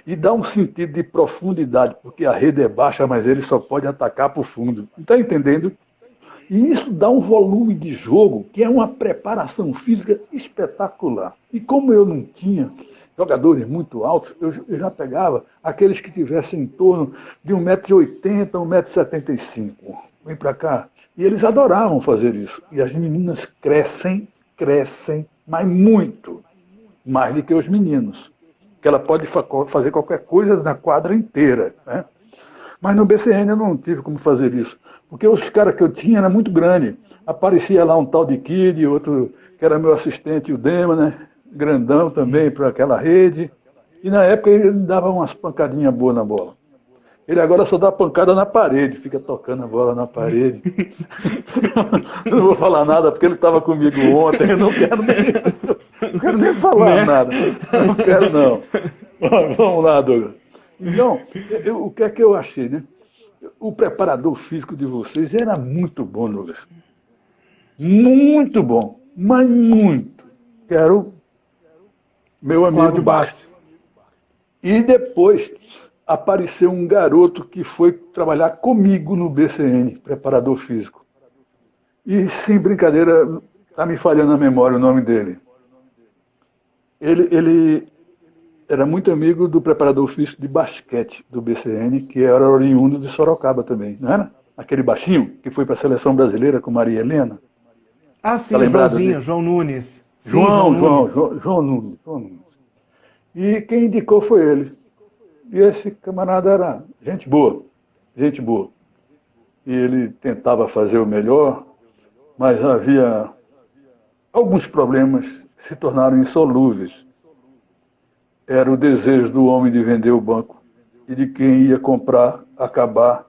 E dá um sentido de profundidade, porque a rede é baixa, mas ele só pode atacar para o fundo. Está entendendo? E isso dá um volume de jogo, que é uma preparação física espetacular. E como eu não tinha jogadores muito altos, eu já pegava aqueles que tivessem em torno de 1,80m, 1,75m. Vem para cá. E eles adoravam fazer isso. E as meninas crescem, mas muito mais do que os meninos. Que ela pode fazer qualquer coisa na quadra inteira, né? Mas no BCN eu não tive como fazer isso. Porque os caras que eu tinha eram muito grandes. Aparecia lá um tal de Kid, outro que era meu assistente, o Dema, né? Grandão também para aquela rede. E na época ele dava umas pancadinhas boas na bola. Ele agora só dá pancada na parede, fica tocando a bola na parede. Eu não vou falar nada porque ele estava comigo ontem, eu não quero nem falar nada. Não quero não. Vamos lá, Douglas. Então, o que é que eu achei, né? O preparador físico de vocês era muito bom, Douglas. Muito bom, mas muito. Quero meu amigo Bastos. E depois apareceu um garoto que foi trabalhar comigo no BCN, preparador físico. E, sem brincadeira, está me falhando a memória o nome dele. Ele era muito amigo do preparador físico de basquete do BCN, que era oriundo de Sorocaba também, não era? Aquele baixinho que foi para a seleção brasileira com Maria Helena. Ah, sim, tá Joãozinho, João Nunes. Sim, João Nunes. E quem indicou foi ele. E esse camarada era gente boa. E ele tentava fazer o melhor, mas havia alguns problemas se tornaram insolúveis. Era o desejo do homem de vender o banco e de quem ia comprar acabar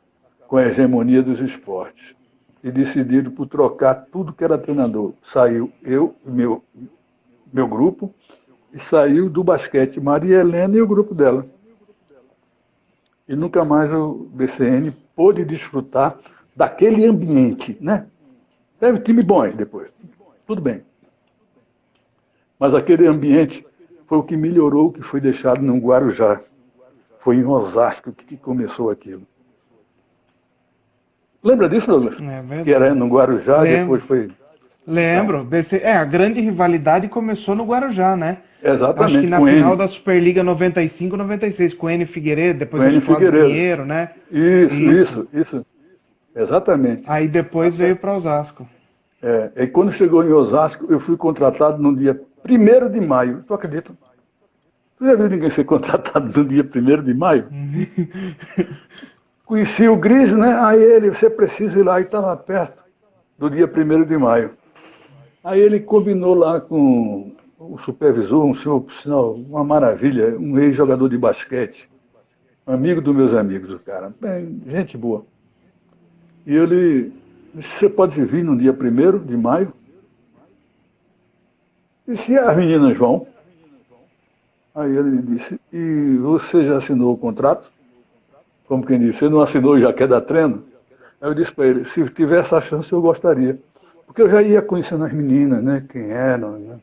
com a hegemonia dos esportes. E decidido por trocar tudo que era treinador. Saiu eu e meu grupo, e saiu do basquete Maria Helena e o grupo dela. E nunca mais o BCN pôde desfrutar daquele ambiente, né? Teve time bons depois, tudo bem. Mas aquele ambiente foi o que melhorou o que foi deixado no Guarujá. Foi em Osasco que começou aquilo. Lembra disso, Douglas? Que era no Guarujá, Lembro. depois foi... Lembro. A grande rivalidade começou no Guarujá, né? Exatamente. Acho que na final da Superliga 95-96, com o N Figueiredo, depois o Figueiredo Pinheiro, né? Isso. Exatamente. Aí depois veio para Osasco. E quando chegou em Osasco, eu fui contratado no dia 1º de maio. Tu acredita? Tu já viu ninguém ser contratado no dia 1º de maio? Conheci o Gris, né? Aí ele, você precisa ir lá, e estava perto do dia 1º de maio. Aí ele combinou lá com o supervisor, um senhor, por sinal, uma maravilha, um ex-jogador de basquete, amigo dos meus amigos, o cara, gente boa. E ele disse, você pode vir no dia 1º de maio? E se as meninas vão? Aí ele disse, e você já assinou o contrato? Como quem disse, você não assinou e já quer dar treino? Aí eu disse para ele, se tiver essa chance eu gostaria. Porque eu já ia conhecendo as meninas, né, quem eram, né?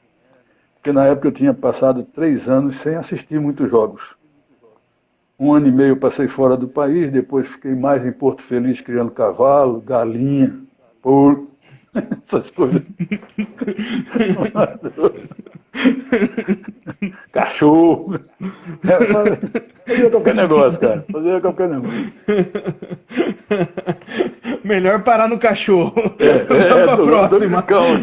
Porque na época eu tinha passado 3 anos sem assistir muitos jogos. 1 ano e meio eu passei fora do país, depois fiquei mais em Porto Feliz criando cavalo, galinha, porco, essas coisas. Cachorro. Fazia qualquer negócio, cara. Fazia qualquer negócio. Melhor parar no cachorro. Vamos pra próxima. Calma.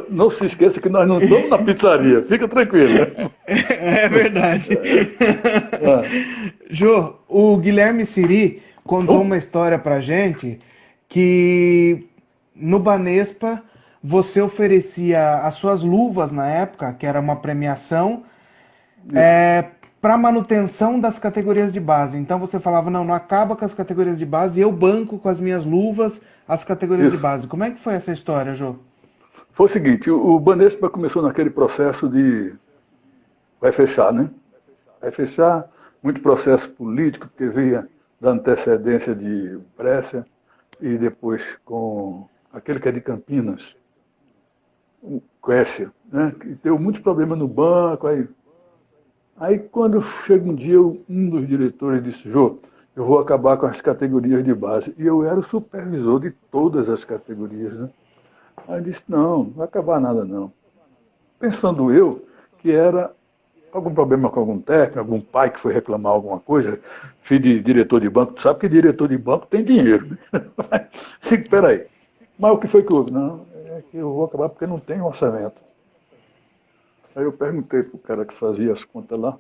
Não se esqueça que nós não estamos na pizzaria. Fica tranquilo. É verdade. Jô, o Guilherme Siri contou uma história pra gente que no Banespa você oferecia as suas luvas na época, que era uma premiação, para manutenção das categorias de base. Então você falava, não acaba com as categorias de base, eu banco com as minhas luvas as categorias de base. Como é que foi essa história, Jô? Foi o seguinte, o Banespa começou naquele processo de... vai fechar, né? Vai fechar, muito processo político, porque veio da antecedência de Brescia, e depois com aquele que é de Campinas, o Quécia, né? Que deu muitos problemas no banco, Aí quando chega um dia, um dos diretores disse, Jô, eu vou acabar com as categorias de base. E eu era o supervisor de todas as categorias, né? Aí eu disse, não vai acabar nada não. Pensando eu que era algum problema com algum técnico, algum pai que foi reclamar alguma coisa, filho de diretor de banco, tu sabe que diretor de banco tem dinheiro, né? Fico, peraí. Mas o que foi que houve? Não, é que eu vou acabar porque não tem orçamento. Aí eu perguntei pro cara que fazia as contas lá.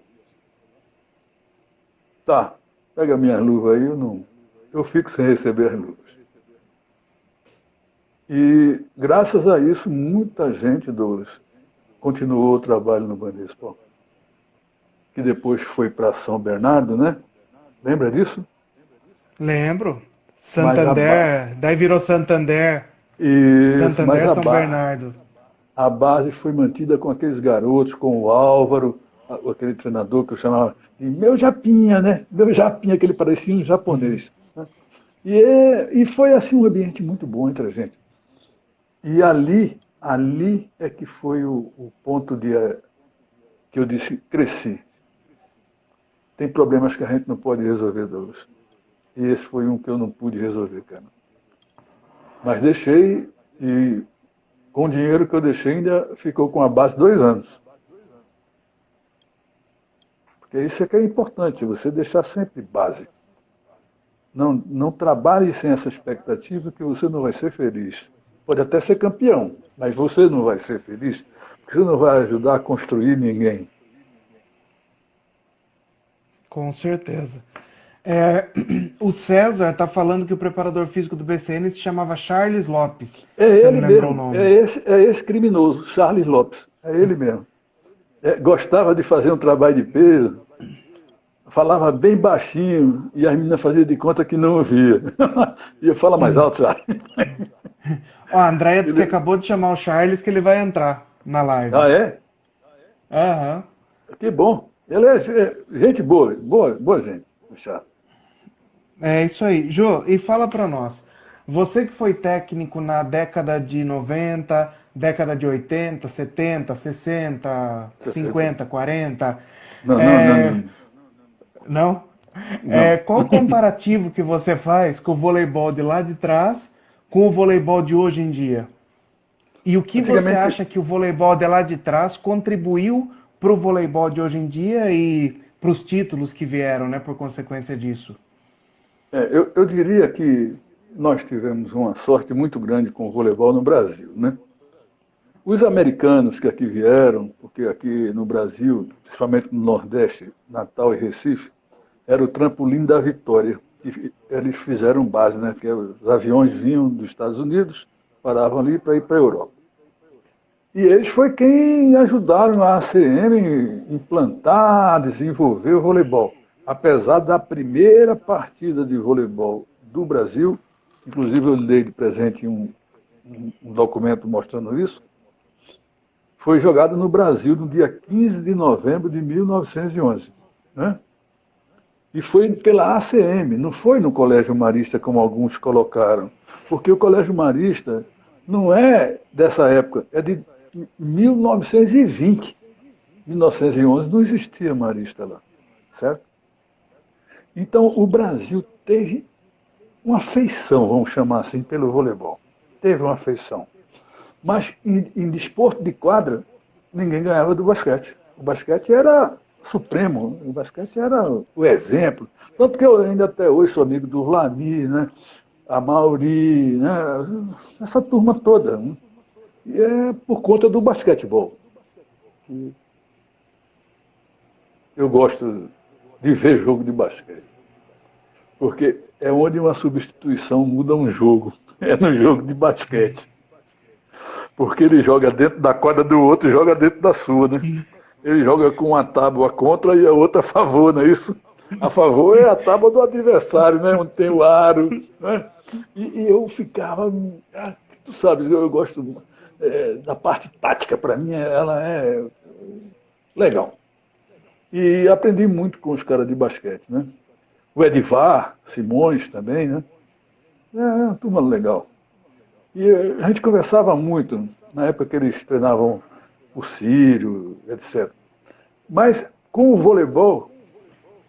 Tá, pega minhas luvas aí, eu fico sem receber as luvas. E graças a isso, muita gente, Douglas, continuou o trabalho no Banespa, que depois foi para São Bernardo, né? Lembra disso? Lembro. Santander, daí virou Santander. Isso, Santander, São Bernardo. A base foi mantida com aqueles garotos, com o Álvaro, aquele treinador que eu chamava de meu Japinha, né? Meu Japinha, que ele parecia um japonês. Né? E foi assim um ambiente muito bom entre a gente. E ali é que foi o ponto que eu disse, cresci. Tem problemas que a gente não pode resolver, Douglas. E esse foi um que eu não pude resolver, cara. Mas deixei, e com o dinheiro que eu deixei ainda ficou com a base 2 anos. Porque isso é que é importante, você deixar sempre base. Não trabalhe sem essa expectativa que você não vai ser feliz. Pode até ser campeão, mas você não vai ser feliz, porque você não vai ajudar a construir ninguém. Com certeza. É, o César está falando que o preparador físico do BCN se chamava Charles Lopes. É Você me ele lembrou o mesmo, nome. é esse criminoso, Charles Lopes. É ele mesmo. Gostava de fazer um trabalho de peso, falava bem baixinho e as meninas faziam de conta que não ouvia. E eu falo mais alto, Charles. Ó, a Andréia disse que Ele... acabou de chamar o Charles que ele vai entrar na live. Ah, é? Aham. Que bom. Ele é gente boa, boa gente, o Charles. É isso aí. Jô, e fala pra nós. Você que foi técnico na década de 90, década de 80, 70, 60, 50, 40, Não, não, não, é, não. não? É, Não. qual o comparativo que você faz com o voleibol de lá de trás com o voleibol de hoje em dia? E o que você Antigamente, acha que o voleibol de lá de trás contribuiu para o voleibol de hoje em dia e para os títulos que vieram, né, por consequência disso? eu diria que nós tivemos uma sorte muito grande com o voleibol no Brasil, né? Os americanos que aqui vieram, porque aqui no Brasil, principalmente no Nordeste, Natal e Recife, era o trampolim da vitória. E eles fizeram base, né? Porque os aviões vinham dos Estados Unidos, paravam ali para ir para a Europa. E eles foi quem ajudaram a ACM implantar, desenvolver o voleibol. Apesar da primeira partida de voleibol do Brasil, inclusive eu dei de presente um documento mostrando isso, foi jogado no Brasil no dia 15 de novembro de 1911. Né? E foi pela ACM, não foi no Colégio Marista como alguns colocaram. Porque o Colégio Marista não é dessa época, é de 1920. 1911 não existia Marista lá, certo? Então o Brasil teve uma afeição, vamos chamar assim, pelo voleibol. Teve uma afeição. Mas em desporto de quadra, ninguém ganhava do basquete. O basquete era supremo, o basquete era o exemplo. Tanto que eu ainda até hoje sou amigo do Lami, né? A Mauri, né? Essa turma toda. Né? E é por conta do basquetebol. Eu gosto de ver jogo de basquete. Porque é onde uma substituição muda um jogo. É no jogo de basquete. Porque ele joga dentro da quadra do outro e joga dentro da sua, né? Ele joga com uma tábua contra e a outra a favor, não é isso? A favor é a tábua do adversário, né? Onde tem o aro. Né? E eu ficava. Tu sabes, eu gosto da parte tática, para mim, ela é legal. E aprendi muito com os caras de basquete, né? O Edivar Simões também, né? É uma turma legal. E a gente conversava muito, na época que eles treinavam o Sírio, etc. Mas com o voleibol,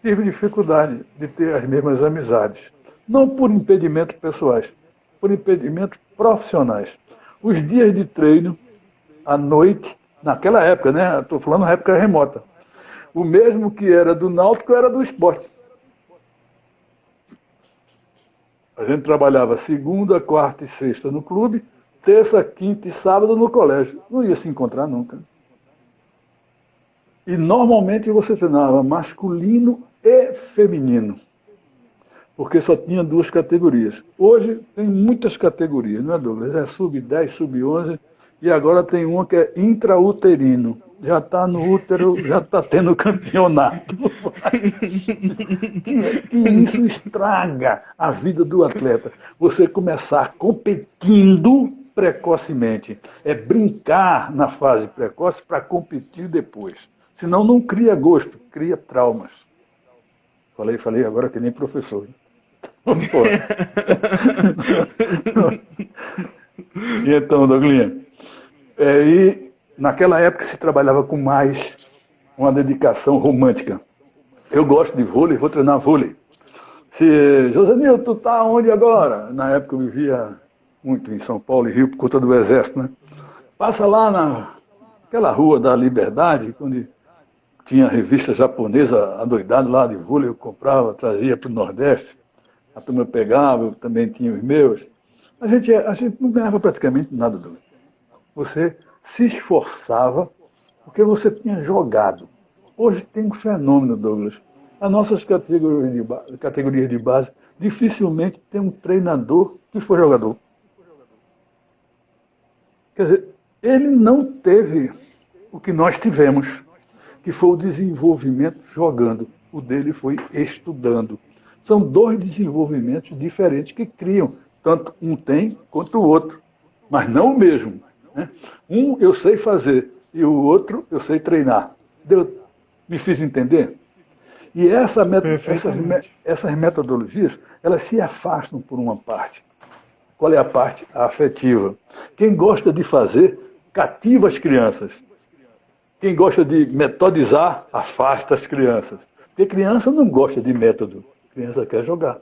tive dificuldade de ter as mesmas amizades. Não por impedimentos pessoais, por impedimentos profissionais. Os dias de treino, à noite, naquela época, né? Estou falando na época remota. O mesmo que era do Náutico era do esporte. A gente trabalhava segunda, quarta e sexta no clube, terça, quinta e sábado no colégio. Não ia se encontrar nunca. E normalmente você treinava masculino e feminino, porque só tinha duas categorias. Hoje tem muitas categorias, não é, Douglas? É sub-10, sub-11, e agora tem uma que é intrauterino. Já está no útero, já está tendo campeonato. E isso estraga a vida do atleta. Você começar competindo precocemente. É brincar na fase precoce para competir depois. Senão não cria gosto, cria traumas. Falei agora que nem professor. E então, Douglinha, e naquela época se trabalhava com mais uma dedicação romântica. Eu gosto de vôlei, vou treinar vôlei. Se Josenil, tu tá onde agora? Na época eu vivia muito em São Paulo e Rio por conta do Exército, né? Passa lá naquela rua da Liberdade, onde tinha revista japonesa adoidada lá de vôlei, eu comprava, trazia para o Nordeste. A turma pegava, eu também tinha os meus. A gente não ganhava praticamente nada do Você se esforçava porque você tinha jogado. Hoje tem um fenômeno, Douglas. As nossas categorias de base dificilmente tem um treinador que foi jogador. Quer dizer, ele não teve o que nós tivemos, que foi o desenvolvimento jogando. O dele foi estudando. São dois desenvolvimentos diferentes que criam. Tanto um tem quanto o outro, mas não o mesmo. Né? Um eu sei fazer e o outro eu sei treinar. Me fiz entender? E essas metodologias, elas se afastam por uma parte. Qual é a parte? A afetiva. Quem gosta de fazer, cativa as crianças. Quem gosta de metodizar, afasta as crianças. Porque criança não gosta de método. Criança quer jogar.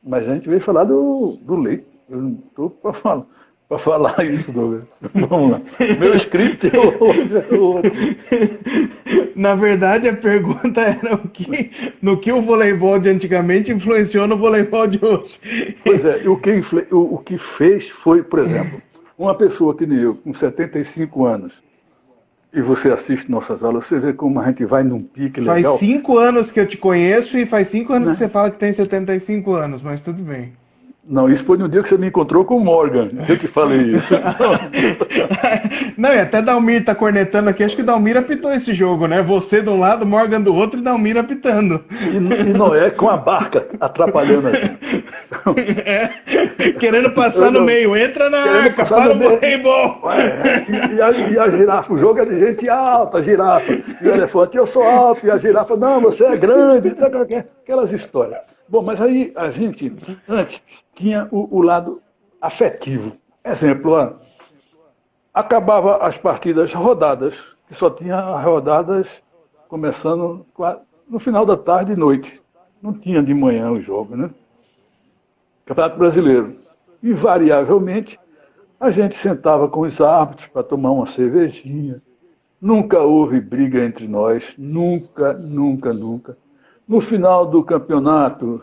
Mas a gente veio falar do leite. Eu não estou para falar isso, Douglas. Vamos lá. Meu script hoje é outro. Na verdade, a pergunta era no que o voleibol de antigamente influenciou no voleibol de hoje. Pois é, o que fez foi, por exemplo, uma pessoa que nem eu, com 75 anos, e você assiste nossas aulas, você vê como a gente vai num pique legal. Faz 5 anos que eu te conheço e faz 5 anos que você fala que tem 75 anos, mas tudo bem. Não, isso foi no dia que você me encontrou com o Morgan. Eu te falei isso. Não, e até Dalmir tá cornetando aqui. Acho que Dalmir apitou esse jogo, né? Você de um lado, Morgan do outro e Dalmir apitando. E Noé com a barca atrapalhando a gente. Querendo passar no meio. Entra na arca, para o voleibol. E a girafa, o jogo é de gente alta, a girafa. E o elefante, eu sou alto. E a girafa, não, você é grande. Aquelas histórias. Bom, mas aí a gente, antes, tinha o lado afetivo. Exemplo, acabava as partidas rodadas, que só tinha rodadas começando no final da tarde e noite. Não tinha de manhã o jogo, né? Campeonato Brasileiro. Invariavelmente, a gente sentava com os árbitros para tomar uma cervejinha. Nunca houve briga entre nós. Nunca, nunca, nunca. No final do campeonato,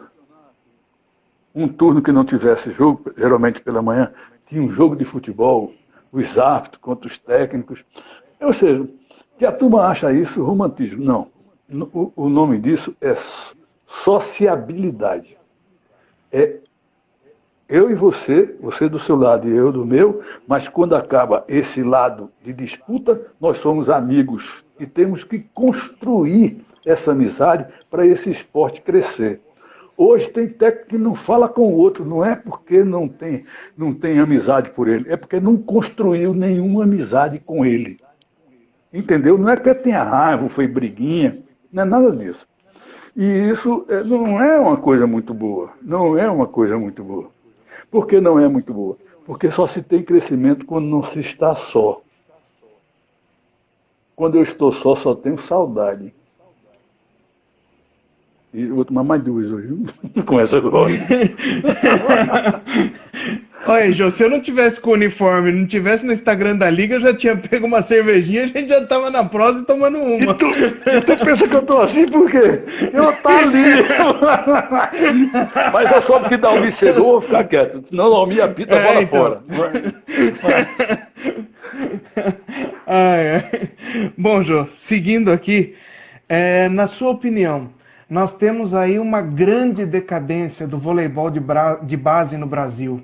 um turno que não tivesse jogo, geralmente pela manhã, tinha um jogo de futebol, os árbitros contra os técnicos. Ou seja, que a turma acha isso romantismo. Não. O nome disso é sociabilidade. É eu e você do seu lado e eu do meu, mas quando acaba esse lado de disputa, nós somos amigos e temos que construir essa amizade para esse esporte crescer. Hoje tem técnico que não fala com o outro, não é porque não tem amizade por ele, é porque não construiu nenhuma amizade com ele. Entendeu? Não é porque tenha raiva, foi briguinha, não é nada disso. E isso não é uma coisa muito boa. Não é uma coisa muito boa. Por que não é muito boa? Porque só se tem crescimento quando não se está só. Quando eu estou só tenho saudade. E eu vou tomar mais 2 hoje, com essa agora. Olha, Jô, se eu não tivesse com o uniforme, não tivesse no Instagram da Liga, eu já tinha pego uma cervejinha, a gente já tava na prosa e tomando uma. E tu pensa que eu tô assim por quê? Eu tô ali. Mas eu soube que Dalmi chegou, vou ficar quieto, senão Dalmi apita a bola fora. Bom, Jô, seguindo aqui, na sua opinião, nós temos aí uma grande decadência do voleibol de base no Brasil.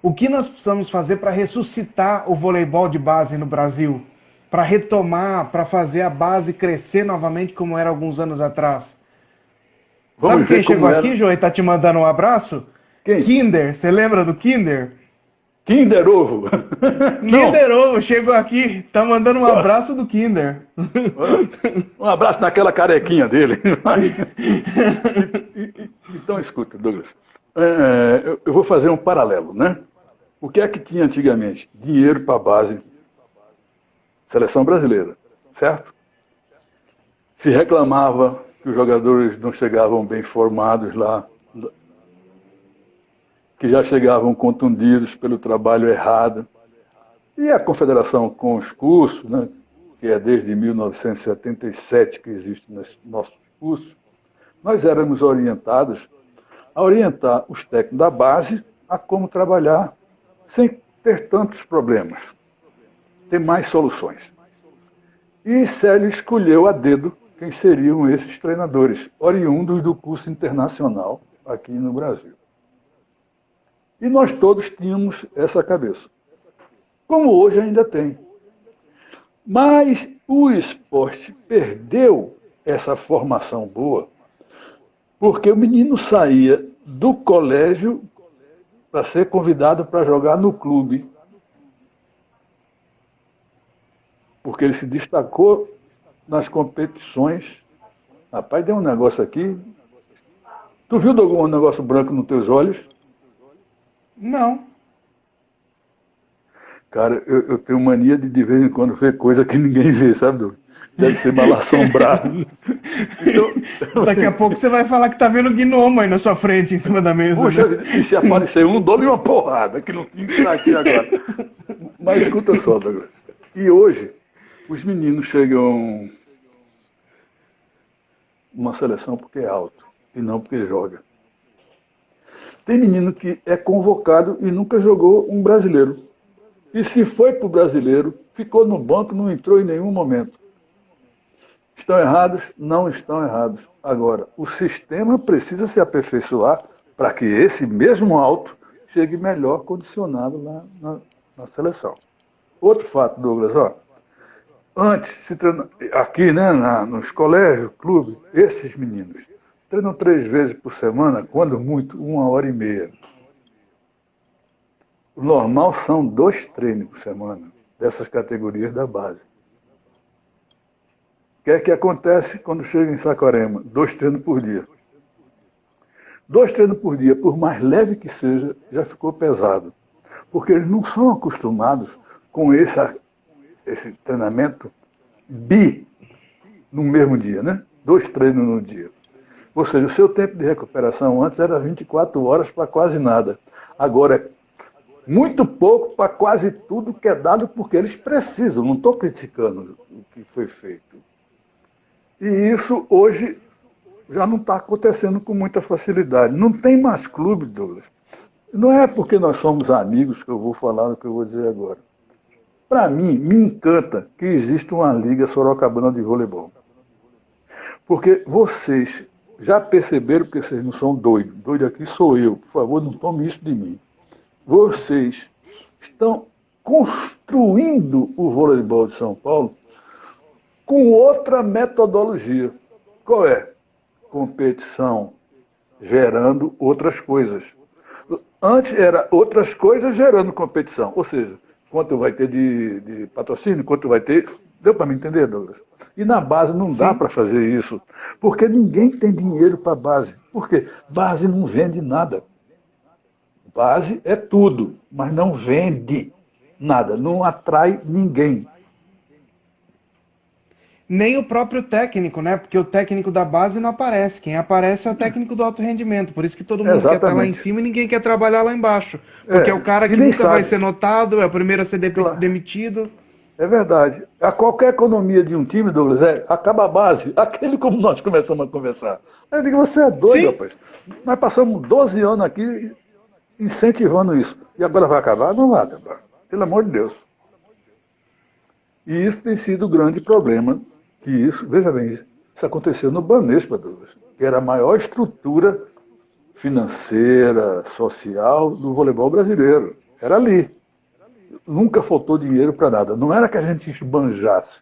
O que nós precisamos fazer para ressuscitar o voleibol de base no Brasil? Para retomar, para fazer a base crescer novamente como era alguns anos atrás? Sabe quem chegou aqui, Jô, e tá te mandando um abraço? Quem? Kinder, você lembra do Kinder? Kinder Ovo? Kinder Ovo chegou aqui, tá mandando um abraço do Kinder. Um abraço naquela carequinha dele. Então, escuta, Douglas. Eu vou fazer um paralelo, né? O que é que tinha antigamente? Dinheiro para a base. Seleção brasileira, certo? Se reclamava que os jogadores não chegavam bem formados lá, que já chegavam contundidos pelo trabalho errado. E a confederação com os cursos, né, que é desde 1977 que existe nos nossos cursos, nós éramos orientados a orientar os técnicos da base a como trabalhar sem ter tantos problemas, ter mais soluções. E Célio escolheu a dedo quem seriam esses treinadores, oriundos do curso internacional aqui no Brasil. E nós todos tínhamos essa cabeça, como hoje ainda tem. Mas o esporte perdeu essa formação boa, porque o menino saía do colégio para ser convidado para jogar no clube, porque ele se destacou nas competições. Rapaz, deu um negócio aqui. Tu viu algum negócio branco nos teus olhos? Não. Cara, eu tenho mania de vez em quando ver coisa que ninguém vê, sabe, Douglas? Deve ser mal assombrado. Então, Daqui a pouco você vai falar que tá vendo gnomo aí na sua frente, em cima da mesa. Puxa, né? e se aparecer um, dou-lhe uma porrada, que não tinha que estar aqui agora. Mas escuta só, Douglas. E hoje, os meninos chegam numa seleção porque é alto, e não porque joga. Tem menino que é convocado e nunca jogou um brasileiro. E se foi para o brasileiro, ficou no banco, não entrou em nenhum momento. Estão errados? Não estão errados. Agora, o sistema precisa se aperfeiçoar para que esse mesmo alto chegue melhor condicionado lá na seleção. Outro fato, Douglas, ó. Antes, se treina, aqui, né, nos colégios, clubes, esses meninos treinam 3 vezes por semana, quando muito, 1h30. O normal são 2 treinos por semana, dessas categorias da base. O que é que acontece quando chega em Saquarema? 2 treinos por dia. 2 treinos por dia, por mais leve que seja, já ficou pesado. Porque eles não são acostumados com esse treinamento no mesmo dia, né? 2 treinos no dia. Ou seja, o seu tempo de recuperação antes era 24 horas para quase nada. Agora é muito pouco para quase tudo que é dado porque eles precisam. Não estou criticando o que foi feito. E isso hoje já não está acontecendo com muita facilidade. Não tem mais clube, Douglas. Não é porque nós somos amigos que eu vou falar o que eu vou dizer agora. Para mim, me encanta que exista uma liga sorocabana de voleibol. Porque vocês já perceberam, porque vocês não são doidos. Doido aqui sou eu. Por favor, não tome isso de mim. Vocês estão construindo o voleibol de São Paulo com outra metodologia. Qual é? Competição gerando outras coisas. Antes era outras coisas gerando competição. Ou seja, quanto vai ter de patrocínio, quanto vai ter... Deu para me entender, Douglas? E na base não dá para fazer isso, porque ninguém tem dinheiro para base. Por quê? Base não vende nada. Base é tudo, mas não vende nada, não atrai ninguém. Nem o próprio técnico, né? Porque o técnico da base não aparece. Quem aparece é o técnico do alto rendimento. Por isso que todo mundo quer estar lá em cima e ninguém quer trabalhar lá embaixo. Porque é o cara que nunca vai ser notado, é o primeiro a ser demitido. É verdade. A qualquer economia de um time, Douglas, acaba a base. Aquele como nós começamos a conversar. Aí eu digo, você é doido, Sim. Rapaz. Nós passamos 12 anos aqui incentivando isso. E agora vai acabar? Não vai acabar. Pelo amor de Deus. E isso tem sido o grande problema. Que isso, veja bem, isso aconteceu no Banespa, Douglas, que era a maior estrutura financeira, social do voleibol brasileiro. Era ali. Nunca faltou dinheiro para nada. Não era que a gente esbanjasse,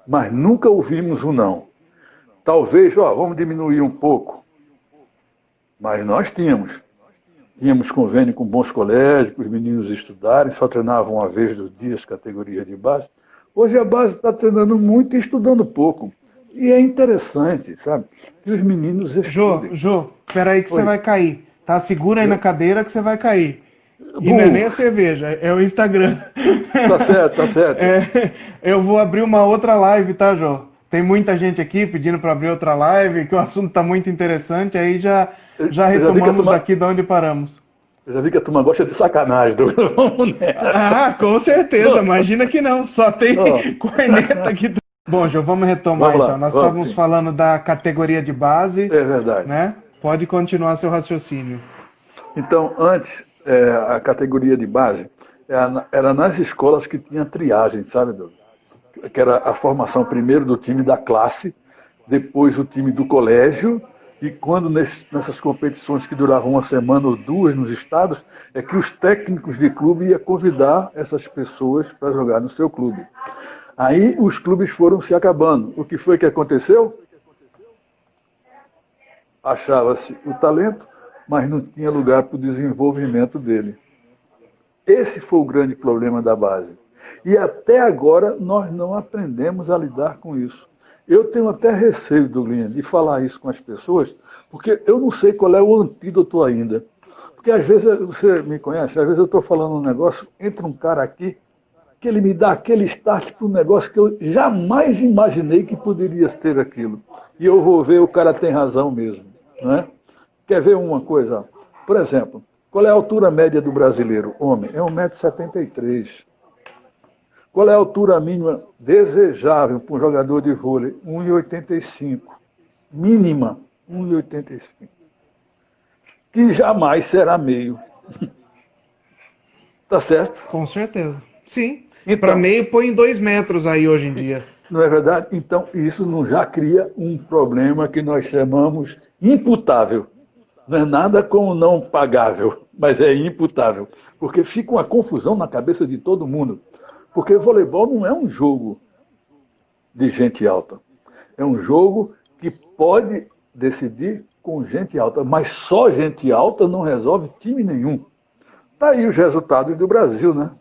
mas nunca ouvimos um não. Talvez, vamos diminuir um pouco. Mas nós tínhamos convênio com bons colégios, para os meninos estudarem, só treinavam uma vez do dia as categorias de base. Hoje a base está treinando muito e estudando pouco. E é interessante, sabe, que os meninos estudem. Jô, espera aí que você vai cair. Tá? Segura aí na cadeira que você vai cair. E não é nem a cerveja, é o Instagram. Tá certo. Eu vou abrir uma outra live, tá, Jô? Tem muita gente aqui pedindo para abrir outra live, que o assunto está muito interessante, aí já retomamos daqui de onde paramos. Eu já vi que a turma gosta de sacanagem, Douglas. Vamos nessa. Ah, com certeza, imagina que não, só tem corneta aqui. Bom, Jô, vamos retomar então. Nós estávamos falando da categoria de base. É verdade. Né? Pode continuar seu raciocínio. Então, antes, a categoria de base era nas escolas que tinha triagem, sabe, Douglas? Que era a formação primeiro do time da classe, depois o time do colégio, e quando nessas competições que duravam uma semana ou duas nos estados, é que os técnicos de clube iam convidar essas pessoas para jogar no seu clube. Aí os clubes foram se acabando. O que foi que aconteceu? Achava-se o talento, mas não tinha lugar para o desenvolvimento dele. Esse foi o grande problema da base. E até agora nós não aprendemos a lidar com isso. Eu tenho até receio, Douglas, de falar isso com as pessoas, porque eu não sei qual é o antídoto ainda. Porque às vezes, você me conhece, às vezes eu estou falando um negócio, entra um cara aqui, que ele me dá aquele start para um negócio que eu jamais imaginei que poderia ter aquilo. E eu vou ver, o cara tem razão mesmo. Não é? Quer ver uma coisa? Por exemplo, qual é a altura média do brasileiro? Homem, é 1,73 m. Qual é a altura mínima desejável para um jogador de vôlei? 1,85 m. Mínima, 1,85 m. Que jamais será meio. Tá certo? Com certeza. Sim. Então, para meio, põe 2 metros aí hoje em dia. Não é verdade? Então, isso não já cria um problema que nós chamamos imputável. Não é nada como não pagável, mas é imputável. Porque fica uma confusão na cabeça de todo mundo. Porque voleibol não é um jogo de gente alta. É um jogo que pode decidir com gente alta, mas só gente alta não resolve time nenhum. Está aí os resultados do Brasil, né?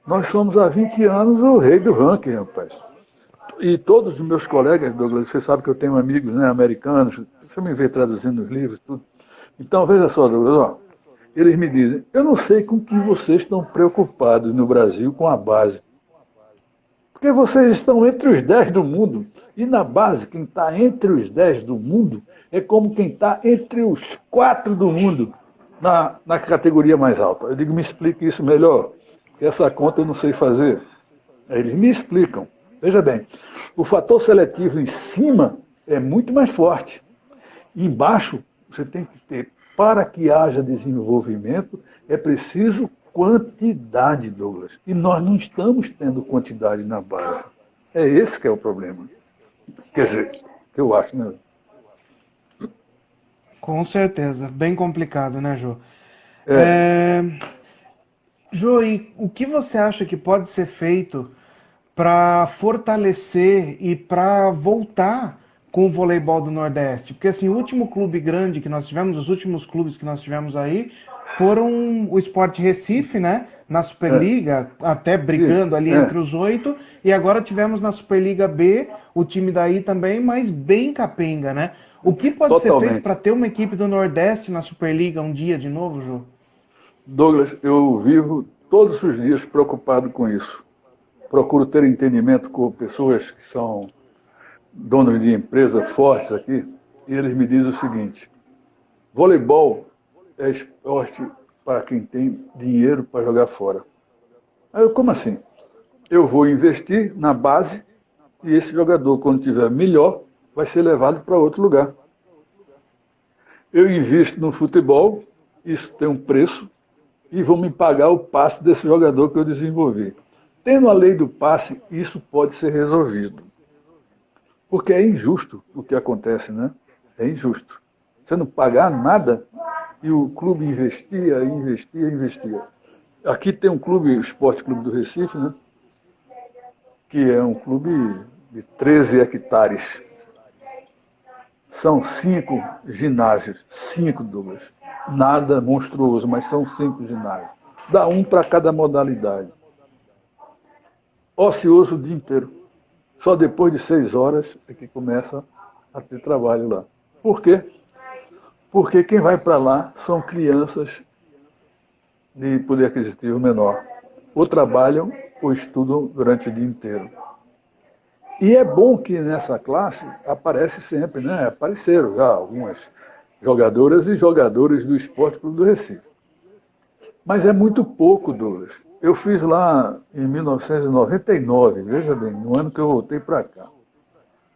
Nós somos há 20 anos o rei do ranking, rapaz. E todos os meus colegas, Douglas, você sabe que eu tenho amigos, né, americanos, você me vê traduzindo os livros, tudo. Então, veja só, Douglas, ó, eles me dizem, eu não sei com que vocês estão preocupados no Brasil com a base. Porque vocês estão entre os 10 do mundo. E na base, quem está entre os 10 do mundo é como quem está entre os 4 do mundo na categoria mais alta. Eu digo, me explique isso melhor, que essa conta eu não sei fazer. Aí eles me explicam. Veja bem, o fator seletivo em cima é muito mais forte. Embaixo, você tem que ter, para que haja desenvolvimento, é preciso quantidade, Douglas. E nós não estamos tendo quantidade na base. É esse que é o problema. Quer dizer, eu acho, né? Com certeza. Bem complicado, né, Jô? Jô, e o que você acha que pode ser feito para fortalecer e para voltar com o voleibol do Nordeste? Porque assim, o último clube grande que nós tivemos, os últimos clubes que nós tivemos aí, foram o Sport Recife, né? Na Superliga, até brigando ali entre os 8, e agora tivemos na Superliga B o time daí também, mas bem capenga, né? O que pode ser feito para ter uma equipe do Nordeste na Superliga um dia de novo, Jô? Douglas, eu vivo todos os dias preocupado com isso. Procuro ter entendimento com pessoas que são donos de empresas fortes aqui, e eles me dizem o seguinte: voleibol é esporte para quem tem dinheiro para jogar fora. Aí eu, como assim? Eu vou investir na base e esse jogador, quando tiver melhor, vai ser levado para outro lugar. Eu invisto no futebol, isso tem um preço, e vão me pagar o passe desse jogador que eu desenvolvi. Tendo a lei do passe, isso pode ser resolvido. Porque é injusto o que acontece, né? É injusto. Você não pagar nada e o clube investia, investia, investia. Aqui tem um clube, o Esporte Clube do Recife, né? Que é um clube de 13 hectares. São 5 ginásios, 5, Douglas. Nada monstruoso, mas são 5 ginásios. Dá um para cada modalidade. Ocioso o dia inteiro. Só depois de 6 horas é que começa a ter trabalho lá. Por quê? Porque quem vai para lá são crianças de poder aquisitivo menor. Ou trabalham ou estudam durante o dia inteiro. E é bom que nessa classe aparece sempre, né? Apareceram já algumas jogadoras e jogadores do Esporte Clube do Recife. Mas é muito pouco, Douglas. Eu fiz lá em 1999, veja bem, no ano que eu voltei para cá.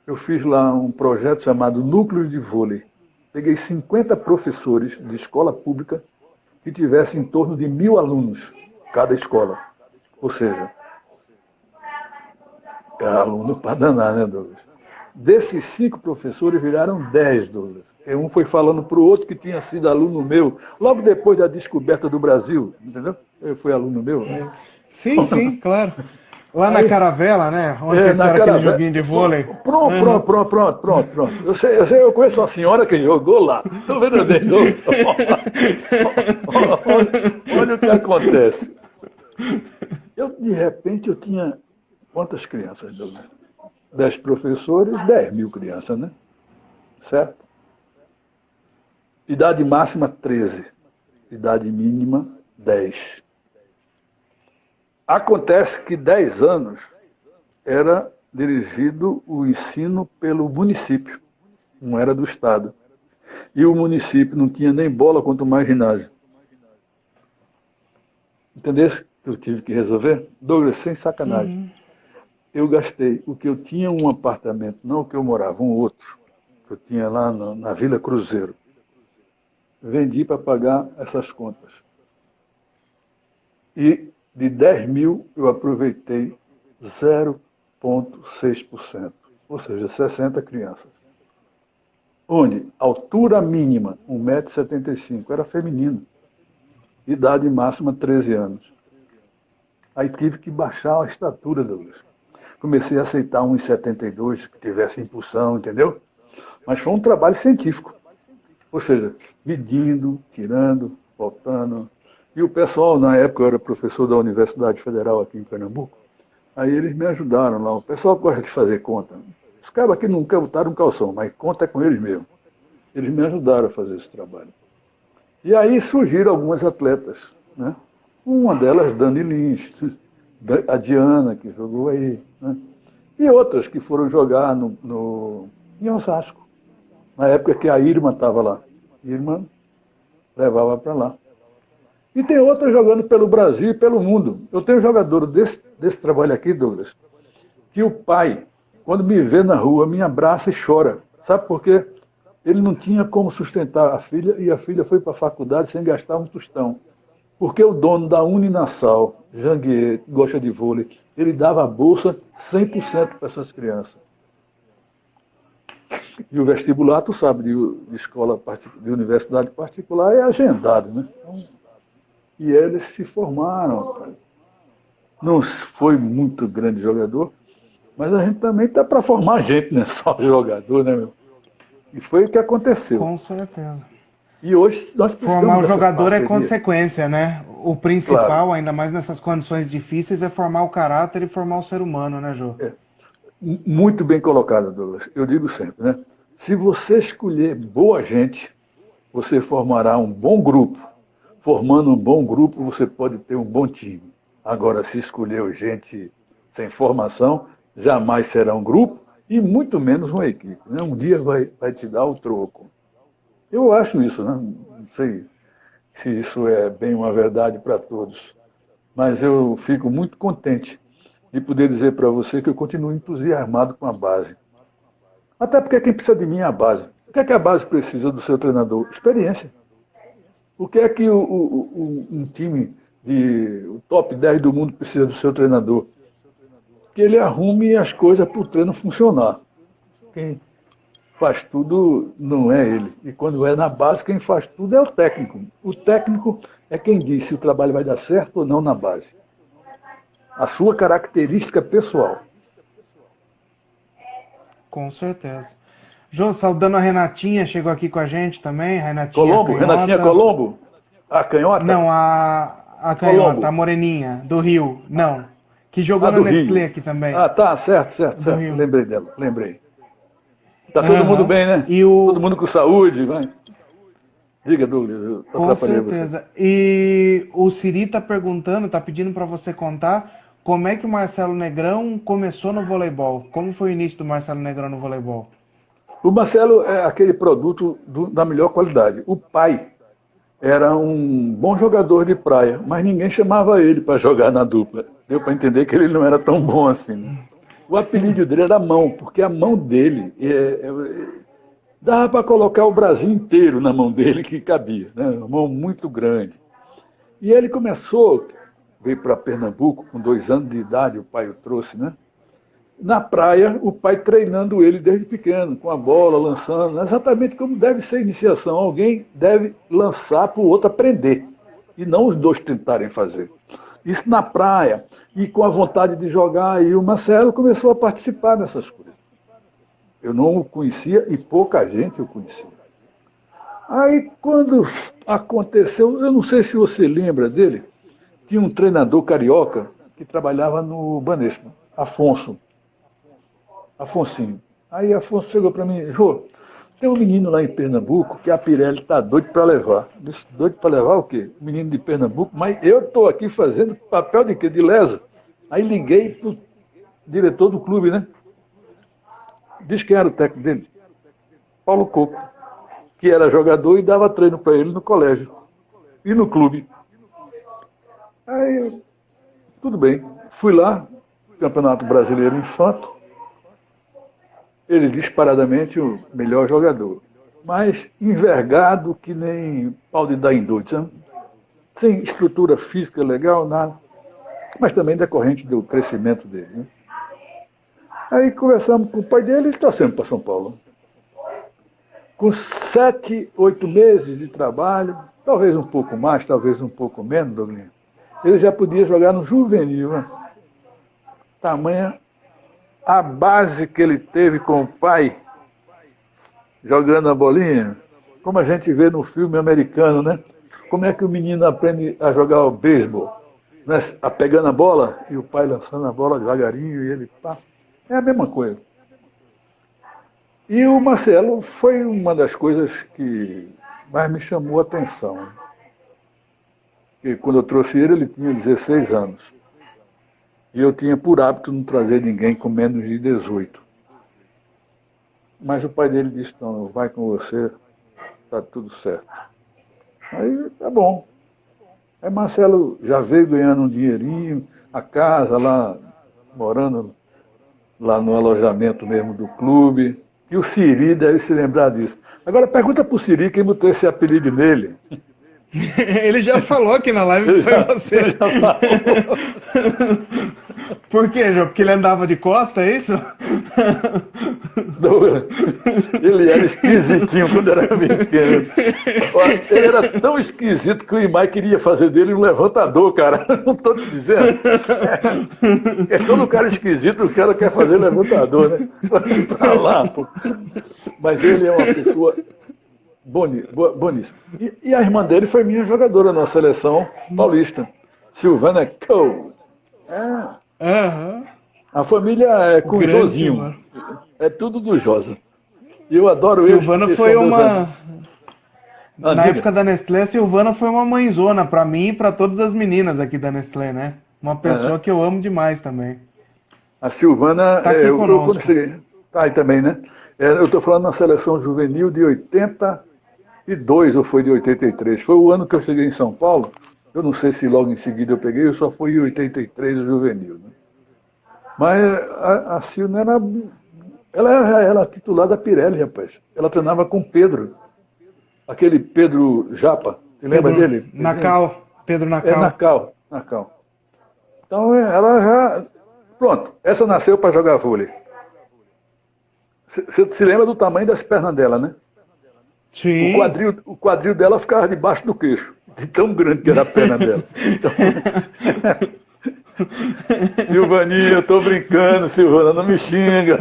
Eu fiz lá um projeto chamado Núcleo de Vôlei. Peguei 50 professores de escola pública que tivessem em torno de 1.000 alunos, cada escola. Ou seja, é aluno para danar, né, Douglas? Desses 5 professores viraram 10, Douglas. E um foi falando para o outro que tinha sido aluno meu, logo depois da descoberta do Brasil, entendeu? Ele foi aluno meu. Sim, sim, claro. Lá na Aí, Caravela, né? Onde vocês fizeram aquele joguinho de vôlei. Pronto. Eu conheço uma senhora que jogou lá. Estou vendo bem. Olha o que acontece. De repente, eu tinha quantas crianças, Douglas? 10 professores, 10.000 crianças, né? Certo? Idade máxima, 13. Idade mínima, 10. Acontece que 10 anos era dirigido o ensino pelo município, não era do Estado. E o município não tinha nem bola, quanto mais ginásio. Entendeu? Eu tive que resolver? Douglas, sem sacanagem. Eu gastei o que eu tinha um apartamento, não o que eu morava, um outro, que eu tinha lá na Vila Cruzeiro. Vendi para pagar essas contas. E de 10.000 eu aproveitei 0,6%, ou seja, 60 crianças. Onde altura mínima, 1,75 m, era feminino. Idade máxima, 13 anos. Aí tive que baixar a estatura, Douglas. Comecei a aceitar 1,72 que tivesse impulsão, entendeu? Mas foi um trabalho científico. Ou seja, medindo, tirando, voltando. E o pessoal, na época eu era professor da Universidade Federal aqui em Pernambuco, aí eles me ajudaram lá. O pessoal gosta de fazer conta. Os caras aqui nunca botaram um calção, mas conta é com eles mesmo. Eles me ajudaram a fazer esse trabalho. E aí surgiram algumas atletas, né? Uma delas, Dani Lins, a Diana, que jogou aí, né? E outras que foram jogar em Osasco, na época que a Irma estava lá. Irma levava para lá. E tem outras jogando pelo Brasil e pelo mundo. Eu tenho um jogador desse trabalho aqui, Douglas, que o pai, quando me vê na rua, me abraça e chora. Sabe por quê? Ele não tinha como sustentar a filha e a filha foi para a faculdade sem gastar um tostão. Porque o dono da Uninasal, Janguier, que gosta de vôlei, ele dava a bolsa 100% para essas crianças. E o vestibular, tu sabe, de escola, de universidade particular, é agendado, né? Então, e eles se formaram. Não foi muito grande jogador, mas a gente também está para formar gente, não é só jogador, né, meu? E foi o que aconteceu. Com certeza. E hoje nós precisamos formar o jogador parceria. É consequência, né? O principal, claro, ainda mais nessas condições difíceis, é formar o caráter e formar o ser humano, né, Jô? Muito bem colocado, Douglas. Eu digo sempre, né? Se você escolher boa gente, você formará um bom grupo. Formando um bom grupo, você pode ter um bom time. Agora, se escolher gente sem formação, jamais será um grupo e muito menos uma equipe, né? Um dia vai te dar o troco. Eu acho isso, né? Não sei se isso é bem uma verdade para todos, mas eu fico muito contente de poder dizer para você que eu continuo entusiasmado com a base. Até porque quem precisa de mim é a base. O que é que a base precisa do seu treinador? Experiência. O que é que um time o top 10 do mundo precisa do seu treinador? Que ele arrume as coisas para o treino funcionar. Quem faz tudo não é ele. E quando é na base, quem faz tudo é o técnico. O técnico é quem diz se o trabalho vai dar certo ou não na base. A sua característica pessoal. Com certeza. Jô, saudando a Renatinha, chegou aqui com a gente também. Colombo? Renatinha Colombo? A canhota? Não, a canhota, Colombo. A moreninha, do Rio. Não. Que jogou na Nestlé aqui também. Ah, tá, certo. Lembrei dela, lembrei. Tá todo mundo bem, né? Todo mundo com saúde, vai. Diga, Douglas, eu atrapalhei você. Com certeza. E o Siri tá perguntando, tá pedindo para você contar como é que o Marcelo Negrão começou no voleibol. Como foi o início do Marcelo Negrão no voleibol? O Marcelo é aquele produto da melhor qualidade. O pai era um bom jogador de praia, mas ninguém chamava ele para jogar na dupla. Deu para entender que ele não era tão bom assim, né? O apelido dele era Mão, porque a mão dele dava para colocar o Brasil inteiro na mão dele que cabia, né? Uma mão muito grande. E ele começou, veio para Pernambuco com 2 anos de idade, o pai o trouxe, né? na praia, o pai treinando ele desde pequeno, com a bola, lançando, exatamente como deve ser a iniciação. Alguém deve lançar para o outro aprender, e não os dois tentarem fazer. Isso na praia, e com a vontade de jogar, e o Marcelo começou a participar dessas coisas. Eu não o conhecia e pouca gente o conhecia. Aí, quando aconteceu, eu não sei se você lembra dele, tinha um treinador carioca que trabalhava no Banespa, Afonsinho. Aí Afonso chegou para mim, Jô, tem um menino lá em Pernambuco que a Pirelli está doido para levar. Eu disse, doido para levar o quê? O menino de Pernambuco, mas eu estou aqui fazendo papel de quê? De lesa. Aí liguei para o diretor do clube, né? Diz quem era o técnico dele? Paulo Coco, que era jogador e dava treino para ele no colégio e no clube. Aí, tudo bem. Fui lá, Campeonato Brasileiro Infanto, ele disparadamente o melhor jogador, mas envergado que nem pau de dar em doido, sabe? Sem estrutura física legal, nada, mas também decorrente do crescimento dele, né? Aí conversamos com o pai dele e torcemos para São Paulo. Com 7, 8 meses de trabalho, talvez um pouco mais, talvez um pouco menos, Douglas, ele já podia jogar no juvenil, né? Tamanha a base que ele teve com o pai, jogando a bolinha, como a gente vê no filme americano, né? Como é que o menino aprende a jogar o beisebol? Né? Pegando a bola e o pai lançando a bola devagarinho e ele pá. É a mesma coisa. E o Marcelo foi uma das coisas que mais me chamou a atenção. Porque quando eu trouxe ele, ele tinha 16 anos. E eu tinha por hábito não trazer ninguém com menos de 18. Mas o pai dele disse, não, vai com você, está tudo certo. Aí, tá bom. Aí Marcelo já veio ganhando um dinheirinho, a casa lá, morando lá no alojamento mesmo do clube. E o Siri deve se lembrar disso. Agora pergunta para o Siri quem botou esse apelido nele. Ele já falou aqui na live que foi você. Ele já falou. Por quê, João? Porque ele andava de costa, é isso? Não, ele era esquisitinho quando era pequeno. Ele era tão esquisito que o Imai queria fazer dele um levantador, cara. Não estou te dizendo. É todo cara esquisito, o cara quer fazer levantador, né? Pra lá, pô. Mas ele é uma pessoa boníssima. E a irmã dele foi minha jogadora na seleção paulista, Silvana Cole. A família é com o Josinho. É tudo do Josa. E eu adoro ele. Silvana foi uma... Na época da Nestlé, Silvana foi uma mãezona para mim e para todas as meninas aqui da Nestlé, né? Uma pessoa que eu amo demais também. A Silvana... Tá aqui conosco. Quando cheguei, tá aí também, né? Eu estou falando na seleção juvenil de 82 ou foi de 83. Foi o ano que eu cheguei em São Paulo. Eu não sei se logo em seguida eu peguei, eu só fui em 83 o juvenil. Né? Mas a Silvana era... Ela era titular da Pirelli, rapaz. Ela treinava com Pedro. Aquele Pedro Japa. Você lembra dele? Nacal. Pedro Nacal. É, Nacal. Então ela já... Pronto, essa nasceu para jogar vôlei. Você se lembra do tamanho das pernas dela, né? Sim. O quadril dela ficava debaixo do queixo. De tão grande que era a perna dela. Então... Silvaninha, eu tô brincando, Silvana, não me xinga.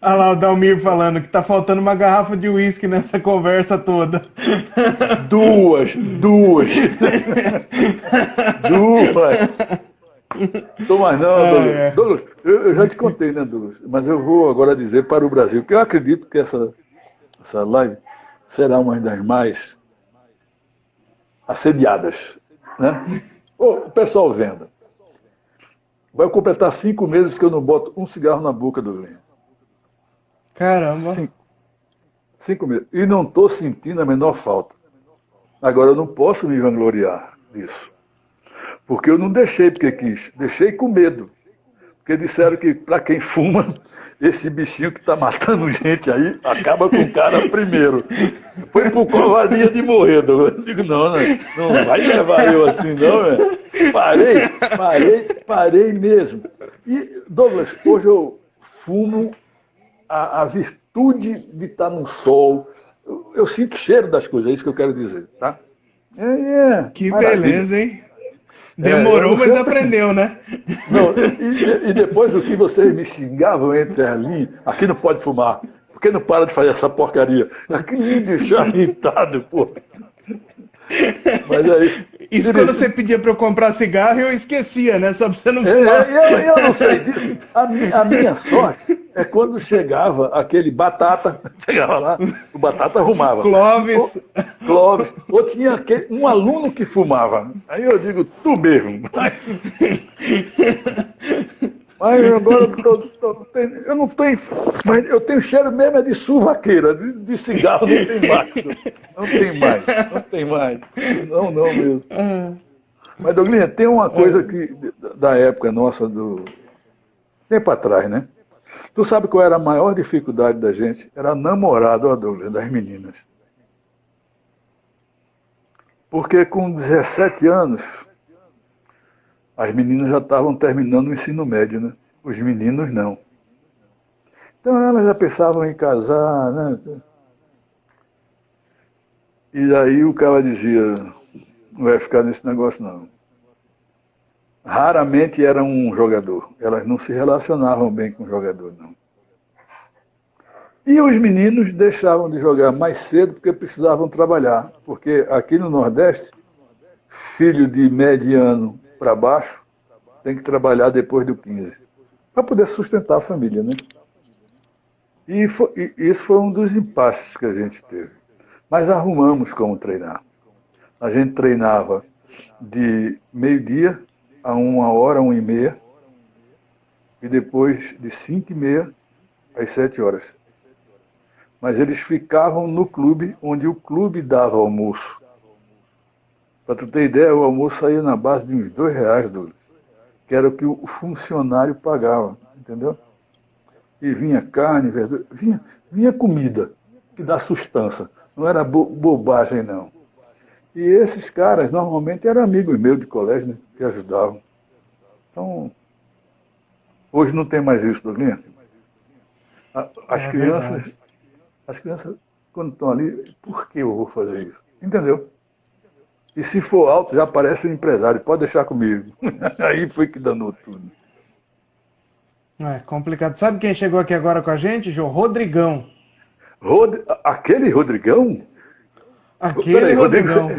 Olha lá o Dalmir falando que tá faltando uma garrafa de uísque nessa conversa toda. Duas. Tô mais não, Douglas. Douglas, eu já te contei, né, Douglas? Mas eu vou agora dizer para o Brasil, que eu acredito que essa live será uma das mais assediadas, né? O pessoal vendo. Vai completar 5 meses que eu não boto um cigarro na boca do Lenha. Caramba. 5 meses. E não estou sentindo a menor falta. Agora, eu não posso me vangloriar disso. Porque eu não deixei porque quis. Deixei com medo. Porque disseram que, para quem fuma, esse bichinho que está matando gente aí, acaba com o cara primeiro. Foi por covardia de morrer. Eu digo, não vai levar eu assim, não, velho. Parei mesmo. E, Douglas, hoje eu fumo a virtude de estar no sol. Eu sinto cheiro das coisas, é isso que eu quero dizer, tá? Que Maravilha. beleza, hein? Eu Demorou, não mas sei. aprendeu, né? Não, e depois o que vocês me xingavam entre as linhas, aqui não pode fumar, por que não para de fazer essa porcaria? Aquilo me deixava irritado, pô. Mas aí, Isso quando você pedia para eu comprar cigarro, eu esquecia, né? Só para você não fumar. eu não sei disso. A minha sorte é quando chegava aquele batata, chegava lá, o batata arrumava. Clóvis. Clóvis, ou tinha um aluno que fumava. Aí eu digo, tu mesmo. Mas agora eu não tenho. Mas eu tenho cheiro mesmo é de suvaqueira, de cigarro não tem mais. Não tem mais, não tem mais. Não, não mesmo. Mas, Douglinha, tem uma coisa que, da época nossa, do tempo atrás, né? Tu sabe qual era a maior dificuldade da gente? Era namorado, ó, Douglas, das meninas. Porque com 17 anos, as meninas já estavam terminando o ensino médio, né? Os meninos não. Então elas já pensavam em casar, né? E aí o cara dizia, não vai ficar nesse negócio não. Raramente era um jogador. Elas não se relacionavam bem com o jogador, não. E os meninos deixavam de jogar mais cedo porque precisavam trabalhar. Porque aqui no Nordeste, filho de mediano para baixo tem que trabalhar depois do 15 para poder sustentar a família, né? E isso foi um dos impasses que a gente teve. Mas arrumamos como treinar. A gente treinava de meio-dia a 1h, 1h30, e depois de 5h30 às 7h. Mas eles ficavam no clube, onde o clube dava almoço. Para tu ter ideia, o almoço saía na base de uns R$2, Douglas, que era o que o funcionário pagava, entendeu? E vinha carne, verdura, vinha comida, que dá sustância. Não era bobagem, não. E esses caras, normalmente, eram amigos meus de colégio, né, que ajudavam. Então, hoje não tem mais isso, Douglas. As crianças, quando estão ali, por que eu vou fazer isso? Entendeu? E se for alto, já aparece um empresário, pode deixar comigo. Aí foi que danou tudo. É complicado. Sabe quem chegou aqui agora com a gente, Jô? Rodrigão. Aquele Rodrigão? Aquele Peraí, Rodrigão.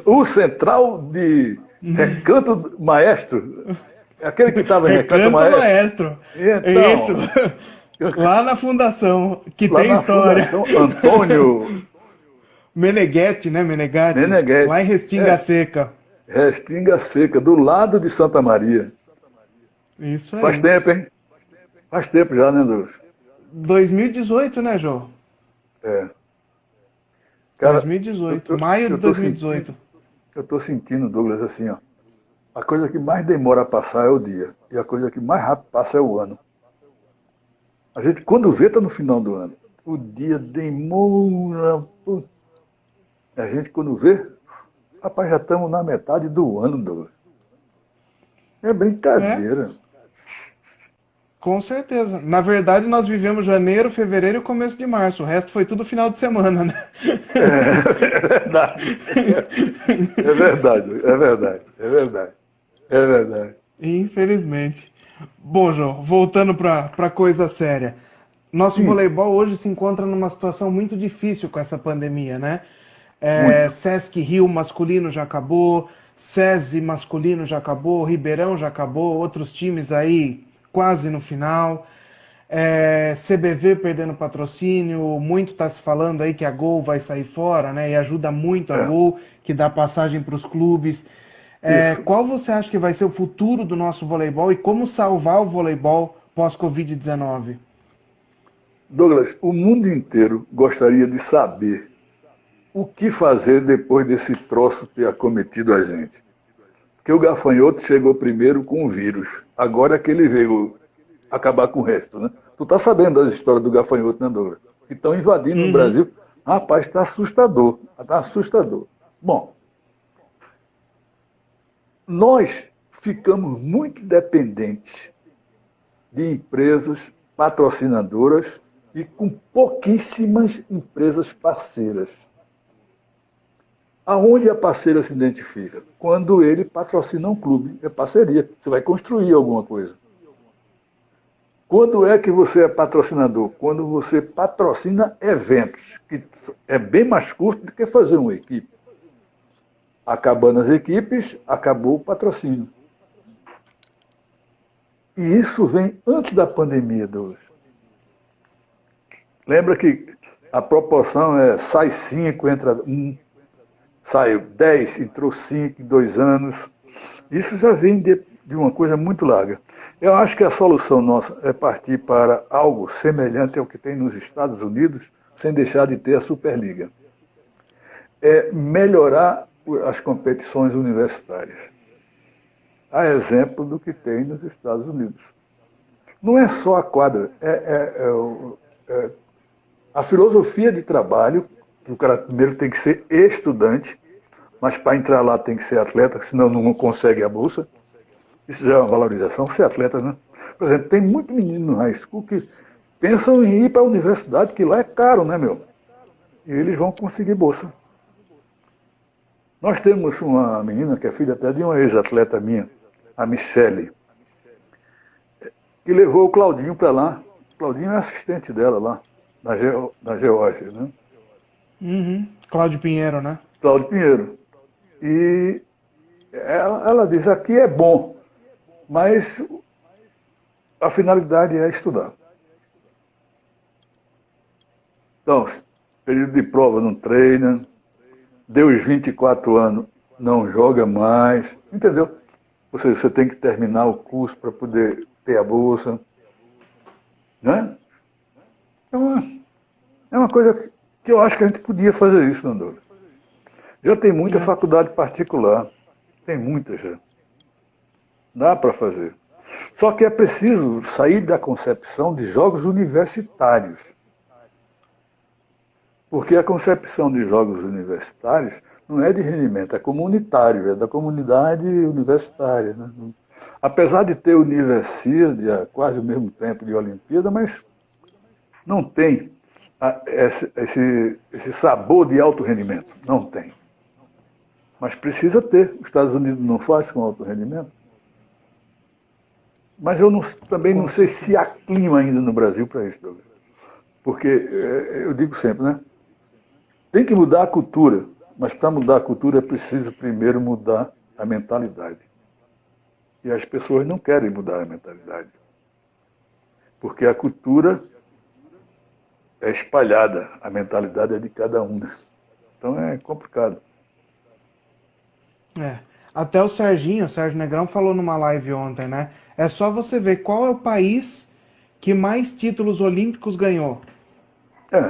O central de Recanto Maestro? Aquele que estava em Recanto Maestro. Então, isso. Lá na fundação, que lá tem na história. Fundação Antônio Meneghetti, né? Meneghetti. Lá em Restinga Seca. Restinga Seca, do lado de Santa Maria. Isso aí. Faz tempo, hein? Faz tempo já, né, Douglas? 2018, né, Jô? É. Cara, 2018, maio de 2018. Eu estou sentindo, Douglas, assim, ó. A coisa que mais demora a passar é o dia. E a coisa que mais rápido passa é o ano. A gente, quando vê, está no final do ano. O dia demora. A gente, quando vê, rapaz, já estamos na metade do ano, Douglas. É brincadeira. Com certeza. Na verdade, nós vivemos janeiro, fevereiro e começo de março. O resto foi tudo final de semana, né? É verdade. É verdade, é verdade, é verdade. É verdade. Infelizmente. Bom, João, voltando para coisa séria. Nosso voleibol hoje se encontra numa situação muito difícil com essa pandemia, né? Sesc Rio masculino já acabou, SESI masculino já acabou, Ribeirão já acabou, outros times aí quase no final. CBV perdendo patrocínio, muito está se falando aí que a Gol vai sair fora, né? E ajuda muito a Gol, que dá passagem para os clubes. Qual você acha que vai ser o futuro do nosso voleibol e como salvar o voleibol pós-Covid-19? Douglas, o mundo inteiro gostaria de saber o que fazer depois desse troço ter acometido a gente. Porque o gafanhoto chegou primeiro com o vírus. Agora é que ele veio acabar com o resto, né? Tu tá sabendo das histórias do gafanhoto, né, Douglas? Que estão invadindo o Brasil. Rapaz, está assustador. Está assustador. Bom, nós ficamos muito dependentes de empresas patrocinadoras e com pouquíssimas empresas parceiras. Aonde a parceira se identifica? Quando ele patrocina um clube, é parceria, você vai construir alguma coisa. Quando é que você é patrocinador? Quando você patrocina eventos, que é bem mais curto do que fazer uma equipe. Acabando as equipes, acabou o patrocínio. E isso vem antes da pandemia, Douglas. Lembra que a proporção é sai 5, entra 1, sai 10, entrou 5 em 2 anos. Isso já vem de uma coisa muito larga. Eu acho que a solução nossa é partir para algo semelhante ao que tem nos Estados Unidos, sem deixar de ter a Superliga. É melhorar as competições universitárias. A exemplo do que tem nos Estados Unidos. Não é só a quadra, a filosofia de trabalho, que o cara primeiro tem que ser estudante, mas para entrar lá tem que ser atleta, senão não consegue a bolsa. Isso já é uma valorização, ser atleta, né? Por exemplo, tem muito menino no high school que pensam em ir para a universidade, que lá é caro, né, meu? E eles vão conseguir bolsa. Nós temos uma menina que é filha até de uma ex-atleta minha, a Michele, que levou o Claudinho para lá. O Claudinho é assistente dela lá, na Geórgia, né? Uhum. Cláudio Pinheiro, né? Cláudio Pinheiro. E ela diz, aqui é bom, mas a finalidade é estudar. Então, período de prova não treina, deu os 24 anos, não joga mais, entendeu? Ou seja, você tem que terminar o curso para poder ter a bolsa. Né? É uma coisa que eu acho que a gente podia fazer isso, Nandor. Já tem muita faculdade particular, tem muita já. Dá para fazer. Só que é preciso sair da concepção de jogos universitários. Porque a concepção de jogos universitários não é de rendimento, é comunitário, é da comunidade universitária. Né? Apesar de ter Universidade há quase o mesmo tempo de Olimpíada, mas não tem esse sabor de alto rendimento. Não tem. Mas precisa ter. Os Estados Unidos não faz com alto rendimento. Mas eu também não sei se há clima ainda no Brasil para isso, Douglas. Porque eu digo sempre, né? Tem que mudar a cultura, mas para mudar a cultura é preciso primeiro mudar a mentalidade. E as pessoas não querem mudar a mentalidade. Porque a cultura é espalhada, a mentalidade é de cada um. Né? Então é complicado. Até o Sérgio Negrão falou numa live ontem, né? É só você ver qual é o país que mais títulos olímpicos ganhou.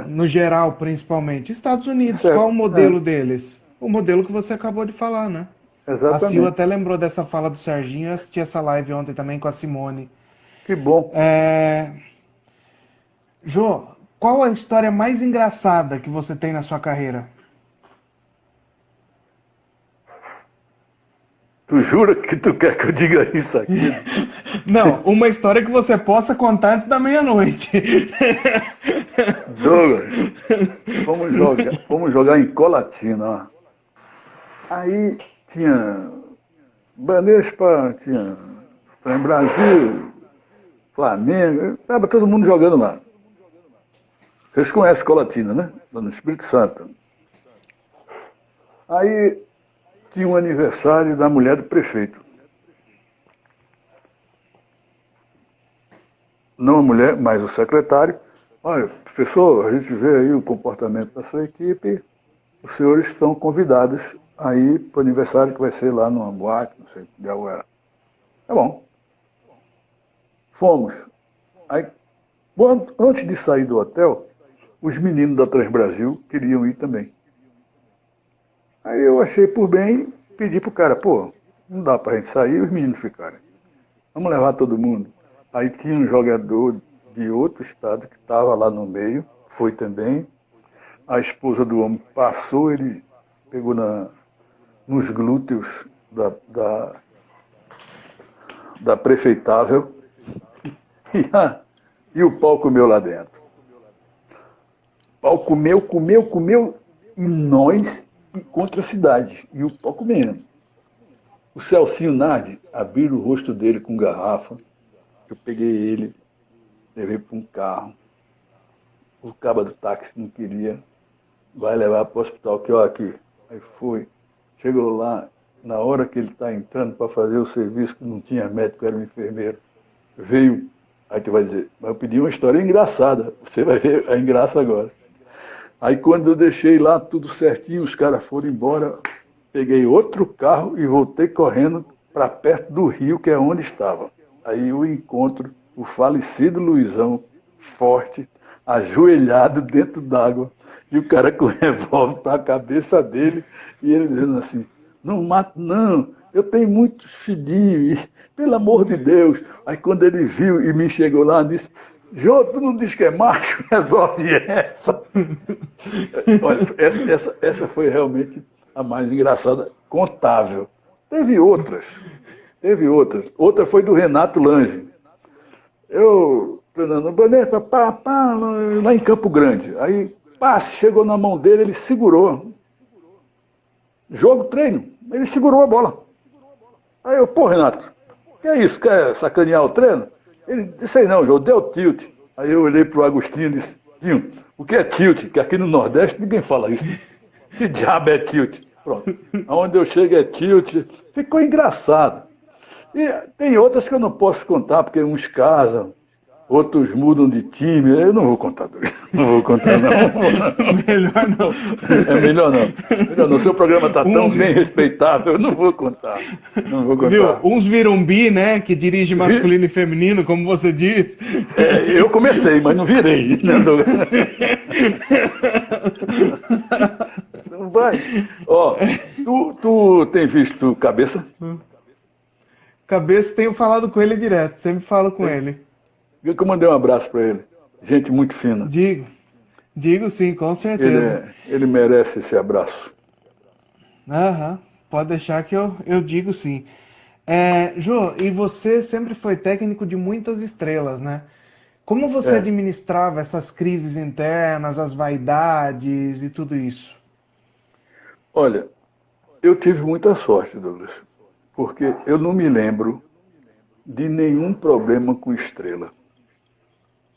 No geral, principalmente. Estados Unidos, certo. Qual o modelo deles? O modelo que você acabou de falar, né? Exatamente. A Sil até lembrou dessa fala do Serginho, eu assisti essa live ontem também com a Simone. Que bom. Jô, qual a história mais engraçada que você tem na sua carreira? Tu jura que tu quer que eu diga isso aqui? Não, uma história que você possa contar antes da meia-noite. Douglas, vamos jogar em Colatina. Ó. Aí tinha Banespa, tinha Brasil, Flamengo, estava todo mundo jogando lá. Vocês conhecem Colatina, né? Lá no Espírito Santo. Aí tinha um aniversário da mulher do prefeito. Não a mulher, mas o secretário. Olha, professor, a gente vê aí o comportamento da sua equipe, os senhores estão convidados aí para o aniversário que vai ser lá numa boate, não sei de onde era. Tá bom. Fomos. Aí, antes de sair do hotel, os meninos da Transbrasil queriam ir também. Aí eu achei por bem pedir pro cara, pô, não dá pra gente sair e os meninos ficarem. Vamos levar todo mundo. Aí tinha um jogador de outro estado que estava lá no meio, foi também. A esposa do homem passou, ele pegou nos glúteos da prefeitável E o pau comeu lá dentro. O pau comeu, e nós contra a cidade. E o pau comendo. O Celcinho Nardi abriu o rosto dele com garrafa. Eu peguei ele, levei para um carro. O cabo do táxi não queria. Vai levar para o hospital, que ó, aqui. Aí foi. Chegou lá, na hora que ele está entrando para fazer o serviço, que não tinha médico, era um enfermeiro. Veio, aí tu vai dizer, mas eu pedi uma história engraçada. Você vai ver a engraça agora. Aí quando eu deixei lá tudo certinho, os caras foram embora, peguei outro carro e voltei correndo para perto do rio, que é onde estava. Aí eu encontro o falecido Luizão, forte, ajoelhado dentro d'água, e o cara com o revólver para a cabeça dele, e ele dizendo assim, não mato não, eu tenho muitos filhinhos, pelo amor de Deus. Aí quando ele viu e me chegou lá, disse, Jô, tu não diz que é macho? Resolve essa. Olha, essa foi realmente a mais engraçada, contável. Teve outras. Outra foi do Renato Lange. Eu, treinando boneca, lá em Campo Grande. Aí, chegou na mão dele, ele segurou. Jogo, treino. Ele segurou a bola. Aí eu, pô, Renato, que é isso? Quer sacanear o treino? Ele disse aí não, João, deu tilt. Aí eu olhei pro Agostinho e disse, Tinho, o que é tilt? Que aqui no Nordeste ninguém fala isso. Que diabo é tilt? Pronto. Aonde eu chego é tilt. Ficou engraçado. E tem outras que eu não posso contar, porque uns casam, outros mudam de time. Eu não vou contar, não vou contar, não. Melhor não. É melhor não. O seu programa está tão bem respeitável, eu não vou contar. Viu? Uns viram bi, né? Que dirige masculino e feminino, como você diz. Eu comecei, mas não virei. Né, não vai. Ó, tu tem visto Cabeça? Cabeça, tenho falado com ele direto, sempre falo com ele. Eu mandei um abraço para ele. Gente muito fina. Digo sim, com certeza. Ele merece esse abraço. Aham, pode deixar que eu digo sim. Jô, e você sempre foi técnico de muitas estrelas, né? Como você administrava essas crises internas, as vaidades e tudo isso? Olha, eu tive muita sorte, Douglas, porque eu não me lembro de nenhum problema com estrela.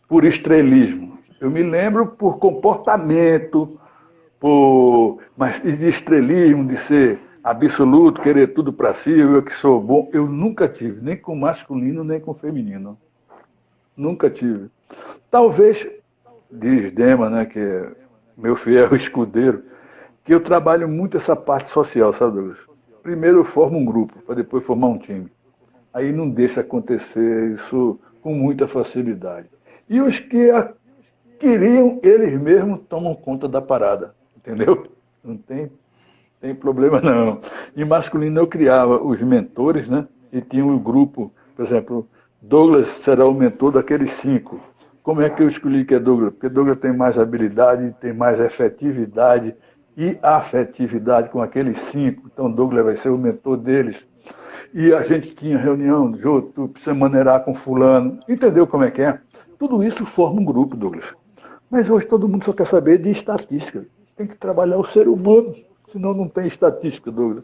Por estrelismo. Eu me lembro por comportamento, mas de estrelismo, de ser absoluto, querer tudo para si, eu que sou bom. Eu nunca tive, nem com masculino, nem com feminino. Nunca tive. Talvez, diz Dema, né, que é meu fiel escudeiro, que eu trabalho muito essa parte social, sabe, Douglas? Primeiro eu formo um grupo, para depois formar um time. Aí não deixa acontecer isso com muita facilidade. E os que queriam, eles mesmos tomam conta da parada, entendeu? Não tem problema não. Em masculino eu criava os mentores, né? E tinha um grupo, por exemplo, Douglas será o mentor daqueles 5. Como é que eu escolhi que é Douglas? Porque Douglas tem mais habilidade, tem mais efetividade e afetividade com aqueles 5. Então Douglas vai ser o mentor deles. E a gente tinha reunião, Jô, tu precisa maneirar com fulano. Entendeu como é que é? Tudo isso forma um grupo, Douglas. Mas hoje todo mundo só quer saber de estatística. Tem que trabalhar o ser humano, senão não tem estatística, Douglas.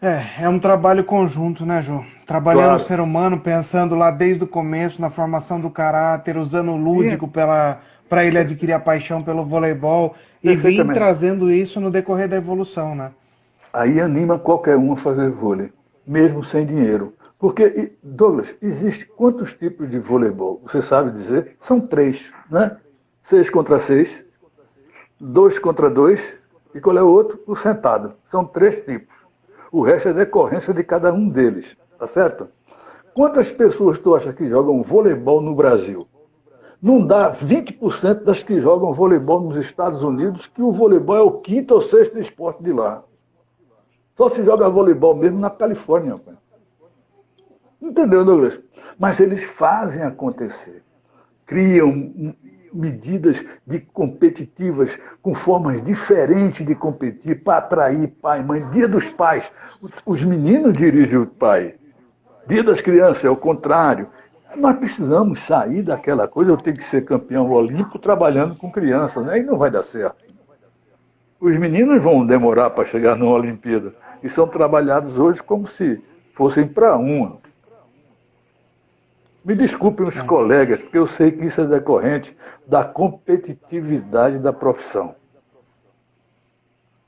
É um trabalho conjunto, né, Jô? Trabalhando o ser humano, pensando lá desde o começo, na formação do caráter, usando o lúdico para ele adquirir a paixão pelo voleibol e vir trazendo isso no decorrer da evolução, né? Aí anima qualquer um a fazer vôlei, mesmo sem dinheiro. Porque, Douglas, existe quantos tipos de voleibol? Você sabe dizer? São 3, né? 6 contra 6, 2 contra 2, e qual é o outro? O sentado. São 3 tipos. O resto é decorrência de cada um deles, tá certo? Quantas pessoas tu acha que jogam voleibol no Brasil? Não dá 20% das que jogam voleibol nos Estados Unidos, que o voleibol é o 5º ou 6º esporte de lá. Só se joga voleibol mesmo na Califórnia, rapaz. Entendeu, Douglas? Mas eles fazem acontecer. Criam medidas competitivas com formas diferentes de competir para atrair pai e mãe. Dia dos pais. Os meninos dirigem o pai. Dia das Crianças é o contrário. Nós precisamos sair daquela coisa, eu tenho que ser campeão olímpico trabalhando com crianças, né? Aí não vai dar certo. Os meninos vão demorar para chegar numa Olimpíada e são trabalhados hoje como se fossem para uma. Me desculpem os colegas, porque eu sei que isso é decorrente da competitividade da profissão,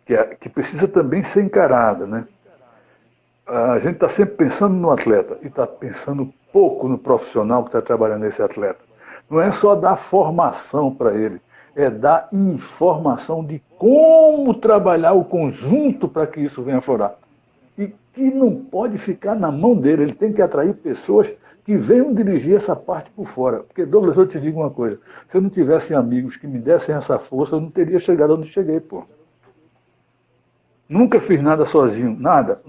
que precisa também ser encarada, né? A gente está sempre pensando no atleta e está pensando pouco no profissional que está trabalhando nesse atleta. Não é só dar formação para ele, é dar informação de como trabalhar o conjunto para que isso venha a florar. E que não pode ficar na mão dele, ele tem que atrair pessoas que venham dirigir essa parte por fora. Porque, Douglas, eu te digo uma coisa, se eu não tivesse amigos que me dessem essa força, eu não teria chegado onde cheguei, pô. Nunca fiz nada sozinho, nada.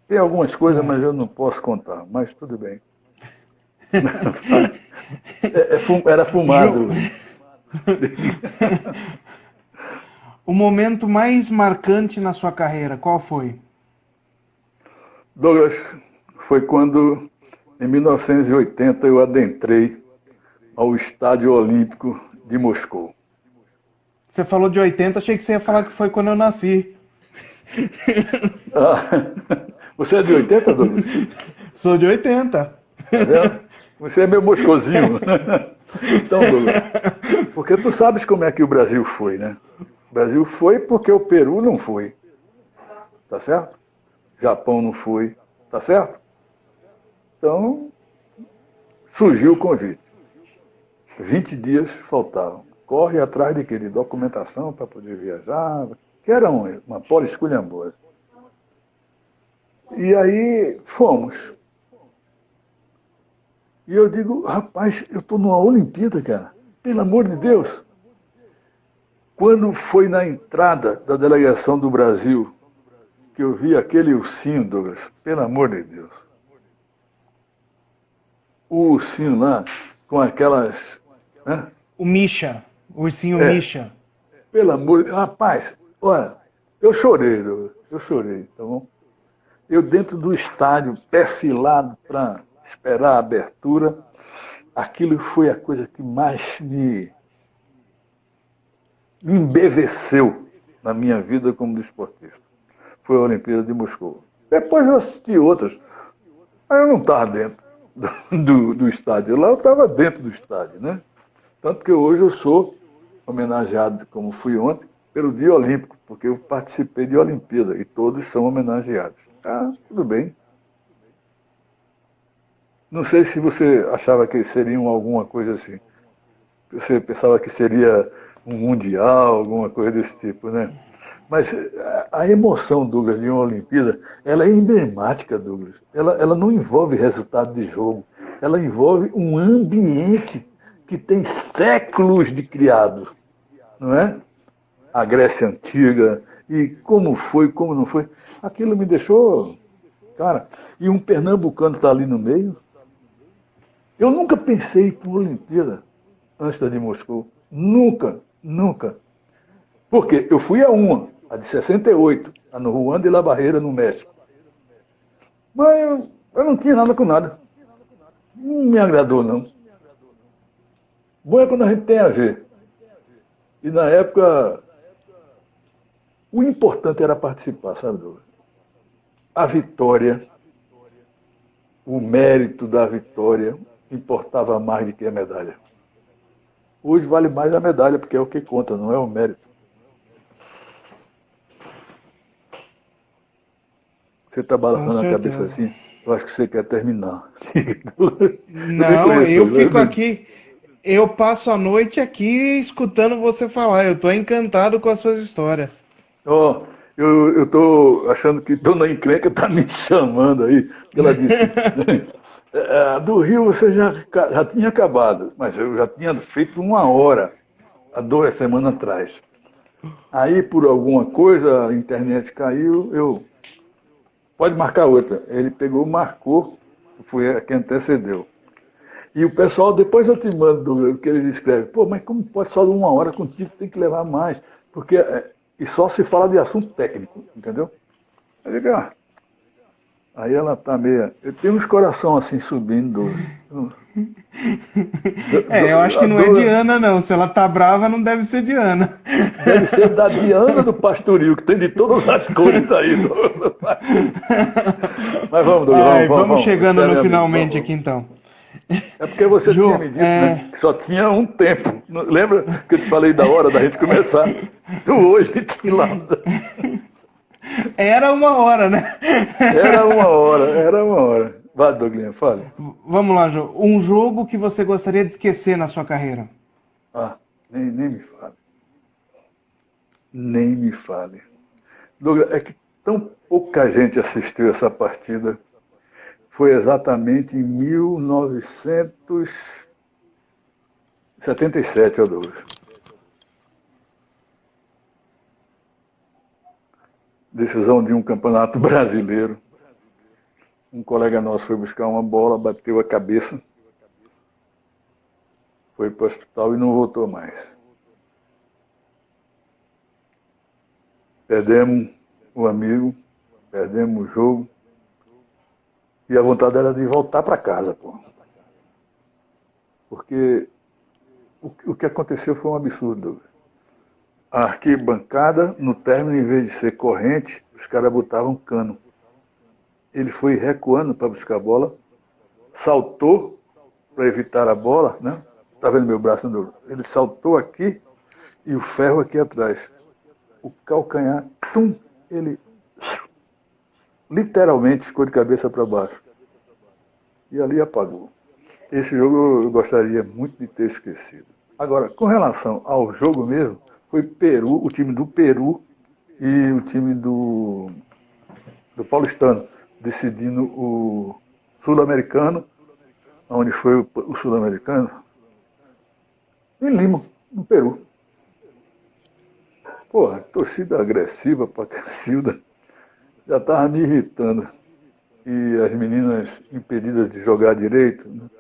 Tem algumas coisas, mas eu não posso contar, mas tudo bem. Era fumado. O momento mais marcante na sua carreira, qual foi? Douglas, foi quando, em 1980, eu adentrei ao Estádio Olímpico de Moscou. Você falou de 80, achei que você ia falar que foi quando eu nasci. Você é de 80, Douglas? Sou de 80. Tá vendo? Você é meu moscozinho. Então, Douglas, porque tu sabes como é que o Brasil foi, né? O Brasil foi porque o Peru não foi. Tá certo? Japão não foi. Tá certo? Então, surgiu o convite. 20 dias faltavam. Corre atrás de quê? De documentação para poder viajar, que era uma polisculhambosa. E aí fomos. E eu digo, rapaz, eu estou numa Olimpíada, cara. Pelo amor de Deus. Quando foi na entrada da delegação do Brasil, que eu vi aquele ursinho, Douglas, pelo amor de Deus. O ursinho lá, com aquelas... Né? O Misha, o ursinho Misha. Pelo amor de Deus. Rapaz, olha, eu chorei, Douglas, tá bom? Eu dentro do estádio, perfilado para esperar a abertura, aquilo foi a coisa que mais me embeveceu na minha vida como desportista. Foi a Olimpíada de Moscou. Depois eu assisti outras, mas eu não estava dentro do estádio. Lá eu estava dentro do estádio, né? Tanto que hoje eu sou homenageado, como fui ontem, pelo Dia Olímpico, porque eu participei de Olimpíada e todos são homenageados. Tudo bem. Não sei se você achava que seriam alguma coisa assim. Você pensava que seria um mundial, alguma coisa desse tipo, né? Mas a emoção, Douglas, de uma Olimpíada, ela é emblemática, Douglas. Ela não envolve resultado de jogo. Ela envolve um ambiente que tem séculos de criado, não é? A Grécia Antiga, e como foi, como não foi. Aquilo me deixou... Cara, e um pernambucano está ali no meio. Eu nunca pensei em ir para uma Olimpíada antes da de Moscou. Nunca. Porque eu fui a uma, a de 68, a no Juan de la Barreira, no México. Mas eu não tinha nada com nada. Não me agradou, não. Bom é quando a gente tem a ver. E na época, o importante era participar, sabe, Douglas? A vitória, o mérito da vitória, importava mais do que a medalha. Hoje vale mais a medalha, porque é o que conta, não é o mérito. Você está balançando a cabeça assim? Eu acho que você quer terminar. Não, eu fico aqui. Eu passo a noite aqui escutando você falar. Eu estou encantado com as suas histórias. Eu estou achando que Dona Encrenca está me chamando aí. Ela disse, do Rio você já tinha acabado, mas eu já tinha feito 1 hora, há 2 semanas atrás. Aí, por alguma coisa, a internet caiu, pode marcar outra. Ele pegou, marcou, foi quem antecedeu. E o pessoal, depois eu te mando o que eles escrevem. Pô, mas como pode só 1 hora contigo, tem que levar mais. Porque... E só se fala de assunto técnico, entendeu? Eu digo, Aí ela tá meia. Eu tenho uns coração assim subindo. Eu acho que não é Diana, não. Se ela tá brava, não deve ser Diana. Deve ser da Diana do Pastoril, que tem de todas as cores aí. Mas vamos, Douglas, Ai, vamos vamos. chegando Sério, no amigo, finalmente aqui vamos. então. É porque você tinha Jô, me dito, né, que só tinha um tempo. Lembra que eu te falei da hora da gente começar? Tu hoje tinha lá. era uma hora, né? Era uma hora, era uma hora. Vai, Douglas, fale. Vamos lá, Jô. Um jogo que você gostaria de esquecer na sua carreira? Ah, nem me fale. Nem me fale. Douglas, é que tão pouca gente assistiu essa partida. Foi exatamente em 1977, ó, Douglas. Decisão de um campeonato brasileiro. Um colega nosso foi buscar uma bola, bateu a cabeça, foi para o hospital e não voltou mais. Perdemos o amigo, perdemos o jogo, e a vontade era de voltar para casa, pô. Porque o que aconteceu foi um absurdo. A arquibancada, no término, em vez de ser corrente, os caras botavam cano. Ele foi recuando para buscar a bola, saltou para evitar a bola, né? Tá vendo meu braço? Ele saltou aqui e o ferro aqui atrás. O calcanhar, tum, ele literalmente ficou de cabeça para baixo. E ali apagou. Esse jogo eu gostaria muito de ter esquecido. Agora, com relação ao jogo mesmo, foi Peru, o time do Peru e o time do Paulistano, decidindo o Sul-Americano. Onde foi o Sul-Americano? Em Lima, no Peru. Porra, torcida agressiva pra Cacilda. Já estava me irritando. E as meninas impedidas de jogar direito. Né?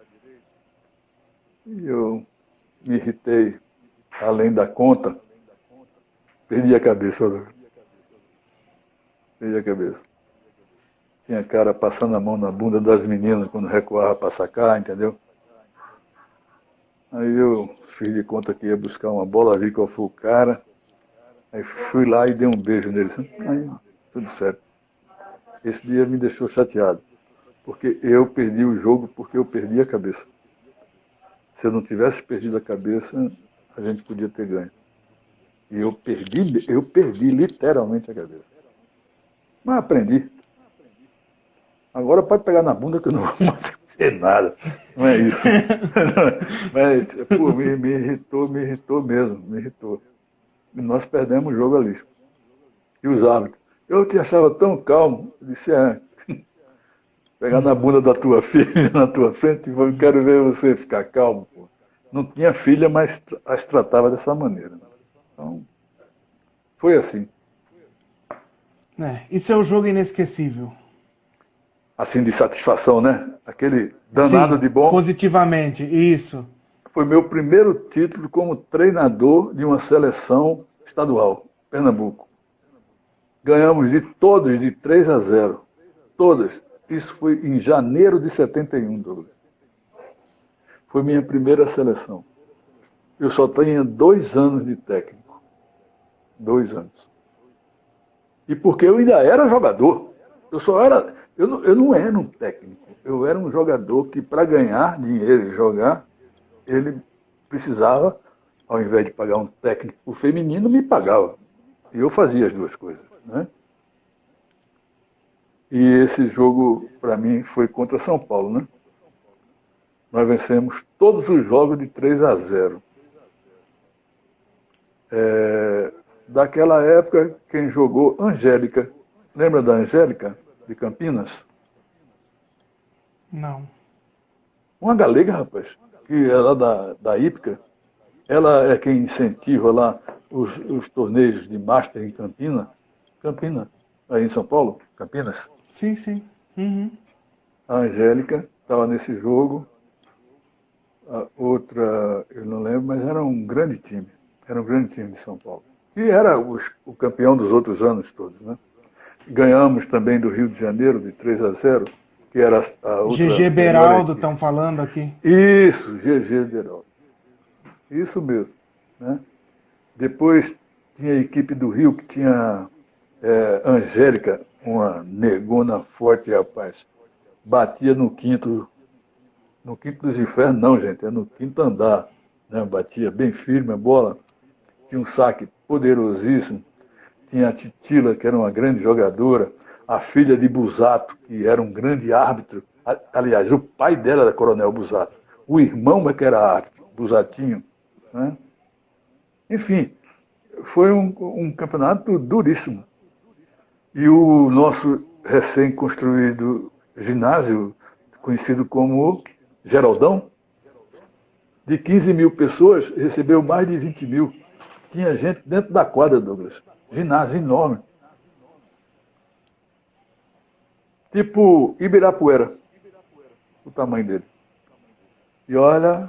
E eu me irritei além da conta. Perdi a cabeça. Perdi a cabeça. Tinha cara passando a mão na bunda das meninas quando recuava para sacar, entendeu? Aí eu fiz de conta que ia buscar uma bola, vi qual foi o cara. Aí fui lá e dei um beijo nele. Aí, tudo certo. Esse dia me deixou chateado. Porque eu perdi o jogo porque eu perdi a cabeça. Se eu não tivesse perdido a cabeça, a gente podia ter ganho. E eu perdi literalmente a cabeça. Mas aprendi. Agora pode pegar na bunda que eu não vou mais fazer nada. Não é isso. Mas, pô, me irritou mesmo, me irritou. E nós perdemos o jogo ali. E os árbitros. Eu te achava tão calmo. Eu disse, pegar na bunda da tua filha na tua frente, eu quero ver você ficar calmo. Pô. Não tinha filha, mas as tratava dessa maneira. Então, foi assim. E seu jogo inesquecível? Assim, de satisfação, né? Aquele danado Sim, de bom. positivamente, isso. Foi meu primeiro título como treinador de uma seleção estadual, Pernambuco. Ganhamos de todos de 3-0. Todas. Isso foi em janeiro de 71, Douglas. Foi minha primeira seleção. Eu só tinha 2 anos de técnico. 2 anos. E porque eu ainda era jogador. Eu não era um técnico. Eu era um jogador que, para ganhar dinheiro e jogar, ele precisava, ao invés de pagar um técnico feminino, me pagava. E eu fazia as duas coisas. Né? E esse jogo, para mim, foi contra São Paulo. Né? Nós vencemos todos os jogos de 3-0. Daquela época, quem jogou, Angélica. Lembra da Angélica, de Campinas? Não. Uma galega, rapaz, que é lá da Hípica. Ela é quem incentiva lá os torneios de Master em Campinas. Campinas, aí em São Paulo, Campinas. Sim, sim. Uhum. A Angélica estava nesse jogo. A outra, eu não lembro, mas era um grande time. Era um grande time de São Paulo. E era o campeão dos outros anos todos, né? Ganhamos também do Rio de Janeiro de 3-0, que era a outra. GG Beraldo, estão falando aqui. Isso, GG Beraldo. Isso mesmo. Né? Depois tinha a equipe do Rio, que tinha Angélica, uma negona forte, rapaz. Batia no quinto dos infernos, não, gente, é no quinto andar. Né? Batia bem firme a bola. Tinha um saque poderosíssimo. Tinha a Titila, que era uma grande jogadora. A filha de Busato, que era um grande árbitro. Aliás, o pai dela era Coronel Busato. O irmão é que era árbitro, Busatinho. Né? Enfim, foi um campeonato duríssimo. E o nosso recém-construído ginásio, conhecido como Geraldão, de 15 mil pessoas, recebeu mais de 20 mil. Tinha gente dentro da quadra, Douglas. Ginásio enorme. Tipo Ibirapuera, o tamanho dele. E olha,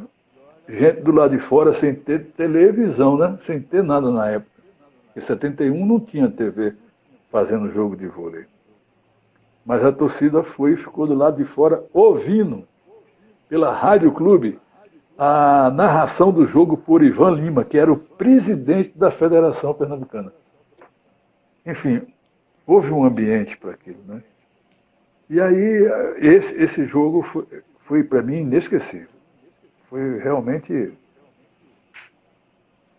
gente do lado de fora sem ter televisão, né? Sem ter nada na época. Em 71 não tinha TV fazendo jogo de vôlei. Mas a torcida foi e ficou do lado de fora ouvindo, pela Rádio Clube, a narração do jogo por Ivan Lima, que era o presidente da Federação Pernambucana. Enfim, houve um ambiente para aquilo, né? E aí, esse jogo foi para mim inesquecível. Foi realmente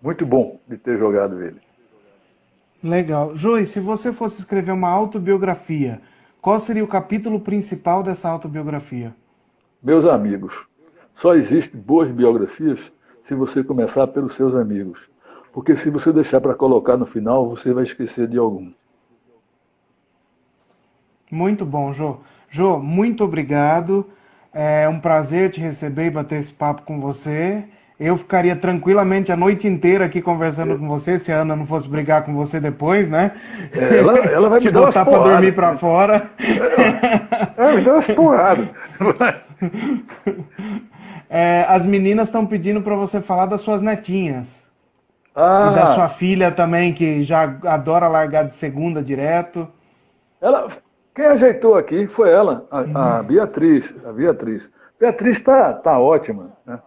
muito bom de ter jogado ele. Legal. Joey, se você fosse escrever uma autobiografia, qual seria o capítulo principal dessa autobiografia? Meus amigos. Só existem boas biografias se você começar pelos seus amigos. Porque se você deixar para colocar no final, você vai esquecer de algum. Muito bom, Jô. Jô, muito obrigado. É um prazer te receber e bater esse papo com você. Eu ficaria tranquilamente a noite inteira aqui conversando com você, se a Ana não fosse brigar com você depois, né? Ela vai me te dar botar para dormir para fora. Ela me dá umas porradas. As meninas estão pedindo para você falar das suas netinhas. Ah, E da sua filha também, que já adora largar de segunda direto. Quem ajeitou aqui foi ela, a Beatriz. A Beatriz está ótima, né?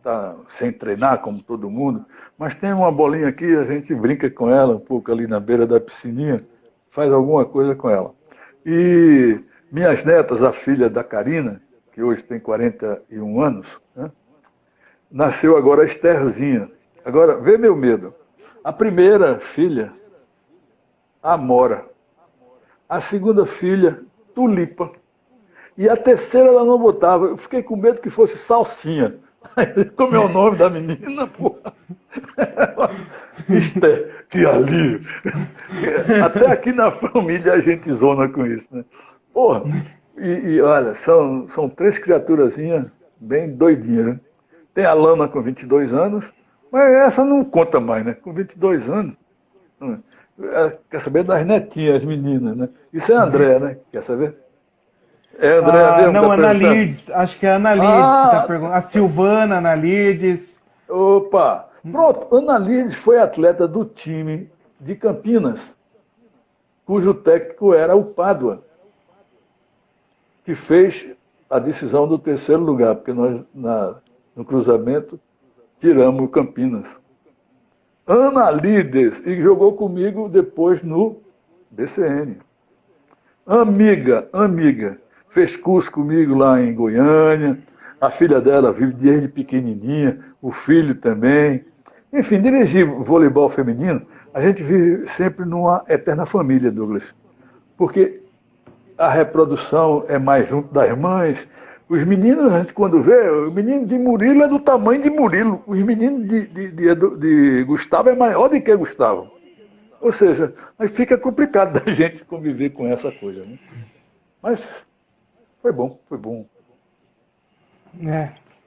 Tá sem treinar, como todo mundo, mas tem uma bolinha aqui, a gente brinca com ela um pouco ali na beira da piscininha, faz alguma coisa com ela. E minhas netas, a filha da Karina, que hoje tem 41 anos, né? Nasceu agora a Estherzinha. Agora, vê meu medo. A primeira filha, Amora. A segunda filha, Tulipa. E a terceira ela não botava. Eu fiquei com medo que fosse Salsinha. Como é o nome da menina, porra? Esther, que alívio. Até aqui na família a gente zona com isso, né? Porra, e olha, são três criaturazinhas bem doidinhas, né? Tem a Lana com 22 anos, mas essa não conta mais, né? Com 22 anos. Quer saber das netinhas, as meninas, né? Isso é a Andréa, né? Quer saber? É a Andréa mesmo? Não, Ana Lirdes. Acho que é a Ana Lirdes que está perguntando. A Silvana, Ana Lirdes. Opa! Pronto, Ana Lirdes foi atleta do time de Campinas, cujo técnico era o Pádua, que fez a decisão do terceiro lugar, porque nós, no cruzamento, tiramos o Campinas. Ana Lirdes, e jogou comigo depois no BCN. Amiga, fez curso comigo lá em Goiânia, a filha dela vive desde pequenininha, o filho também. Enfim, dirigir voleibol feminino, a gente vive sempre numa eterna família, Douglas, porque a reprodução é mais junto das mães. Os meninos, a gente quando vê, o menino de Murilo é do tamanho de Murilo, os meninos de Gustavo é maior do que Gustavo. Ou seja, mas fica complicado da gente conviver com essa coisa, né? Mas foi bom.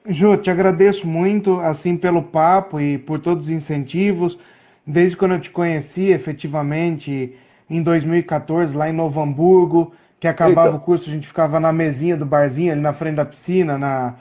Jô, te agradeço muito, assim, pelo papo e por todos os incentivos. Desde quando eu te conheci, efetivamente, em 2014, lá em Novo Hamburgo, que acabava o curso, a gente ficava na mesinha do barzinho, ali na frente da piscina,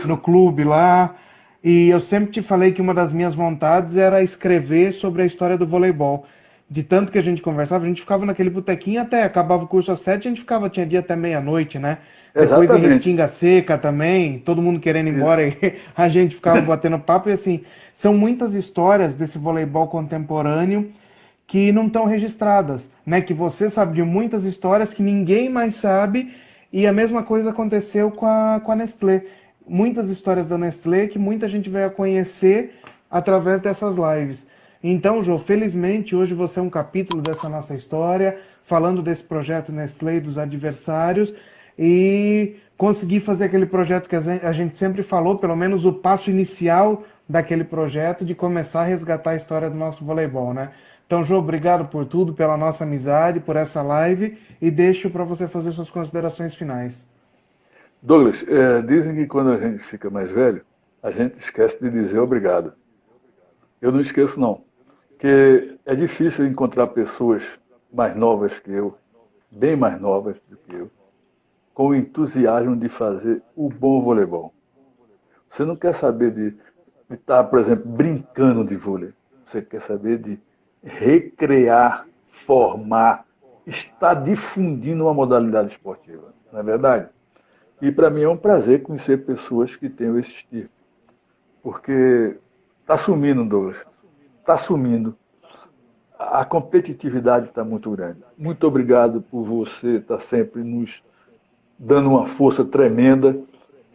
no clube lá. E eu sempre te falei que uma das minhas vontades era escrever sobre a história do voleibol. de tanto que a gente conversava, a gente ficava naquele botequinho até, acabava o curso às 7, a gente ficava, tinha dia até meia-noite, né? Depois em Exatamente. Restinga Seca também, todo mundo querendo ir Isso. embora, e a gente ficava batendo papo, e assim, são muitas histórias desse voleibol contemporâneo que não estão registradas, né? Que você sabe de muitas histórias que ninguém mais sabe, e a mesma coisa aconteceu com a Nestlé. Muitas histórias da Nestlé que muita gente veio a conhecer através dessas lives. Então, Jô, felizmente hoje você é um capítulo dessa nossa história, falando desse projeto Nestlé e dos adversários, e conseguir fazer aquele projeto que a gente sempre falou, pelo menos o passo inicial daquele projeto de começar a resgatar a história do nosso voleibol, né? Então, Jô, obrigado por tudo, pela nossa amizade, por essa live, e deixo para você fazer suas considerações finais. Douglas, dizem que quando a gente fica mais velho, a gente esquece de dizer obrigado. Eu não esqueço, não. Porque é difícil encontrar pessoas mais novas que eu, bem mais novas do que eu, com o entusiasmo de fazer o bom voleibol. Você não quer saber de estar, por exemplo, brincando de vôlei. Você quer saber de recrear, formar, estar difundindo uma modalidade esportiva. Não é verdade? E para mim é um prazer conhecer pessoas que tenham esse espírito. Porque está sumindo, Douglas. Está sumindo. A competitividade está muito grande. Muito obrigado por você estar sempre nos dando uma força tremenda.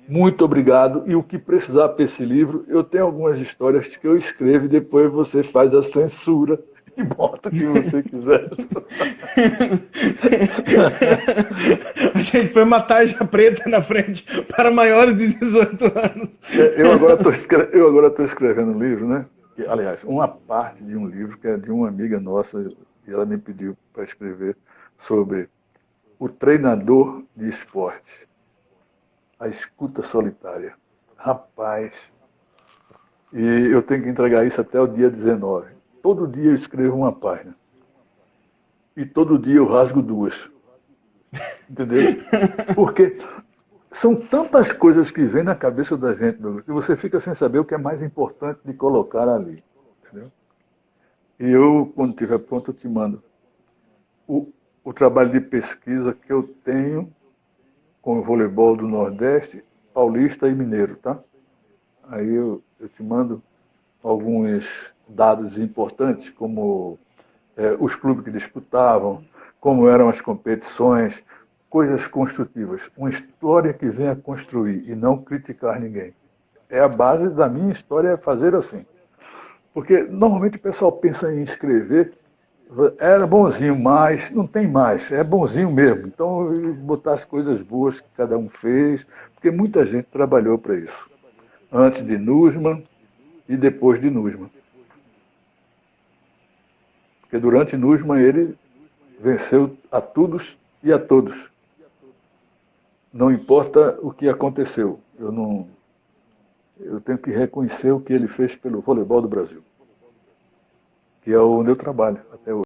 Muito obrigado. E o que precisar para esse livro, eu tenho algumas histórias que eu escrevo e depois você faz a censura e bota o que você quiser. A gente põe uma tarja preta na frente para maiores de 18 anos. Eu agora estou escrevendo um livro, né? Que, aliás, uma parte de um livro que é de uma amiga nossa, e ela me pediu para escrever sobre o treinador de esporte, a escuta solitária. Rapaz, e eu tenho que entregar isso até o dia 19. Todo dia eu escrevo uma página. E todo dia eu rasgo duas. Entendeu? Porque são tantas coisas que vêm na cabeça da gente, Douglas, que você fica sem saber o que é mais importante de colocar ali. Entendeu? E eu, quando estiver pronto, eu te mando o trabalho de pesquisa que eu tenho com o voleibol do Nordeste, paulista e mineiro, tá? Aí eu te mando alguns dados importantes, como os clubes que disputavam, como eram as competições, coisas construtivas. Uma história que venha construir e não criticar ninguém. É a base da minha história, é fazer assim. Porque normalmente o pessoal pensa em escrever, era bonzinho, mas não tem mais, é bonzinho mesmo. Então, botar as coisas boas que cada um fez, porque muita gente trabalhou para isso. Antes de Nussmann e depois de Nussmann. Porque durante Nussmann ele venceu a todos e a todos. Não importa o que aconteceu. Eu tenho que reconhecer o que ele fez pelo voleibol do Brasil, que é onde eu trabalho até hoje.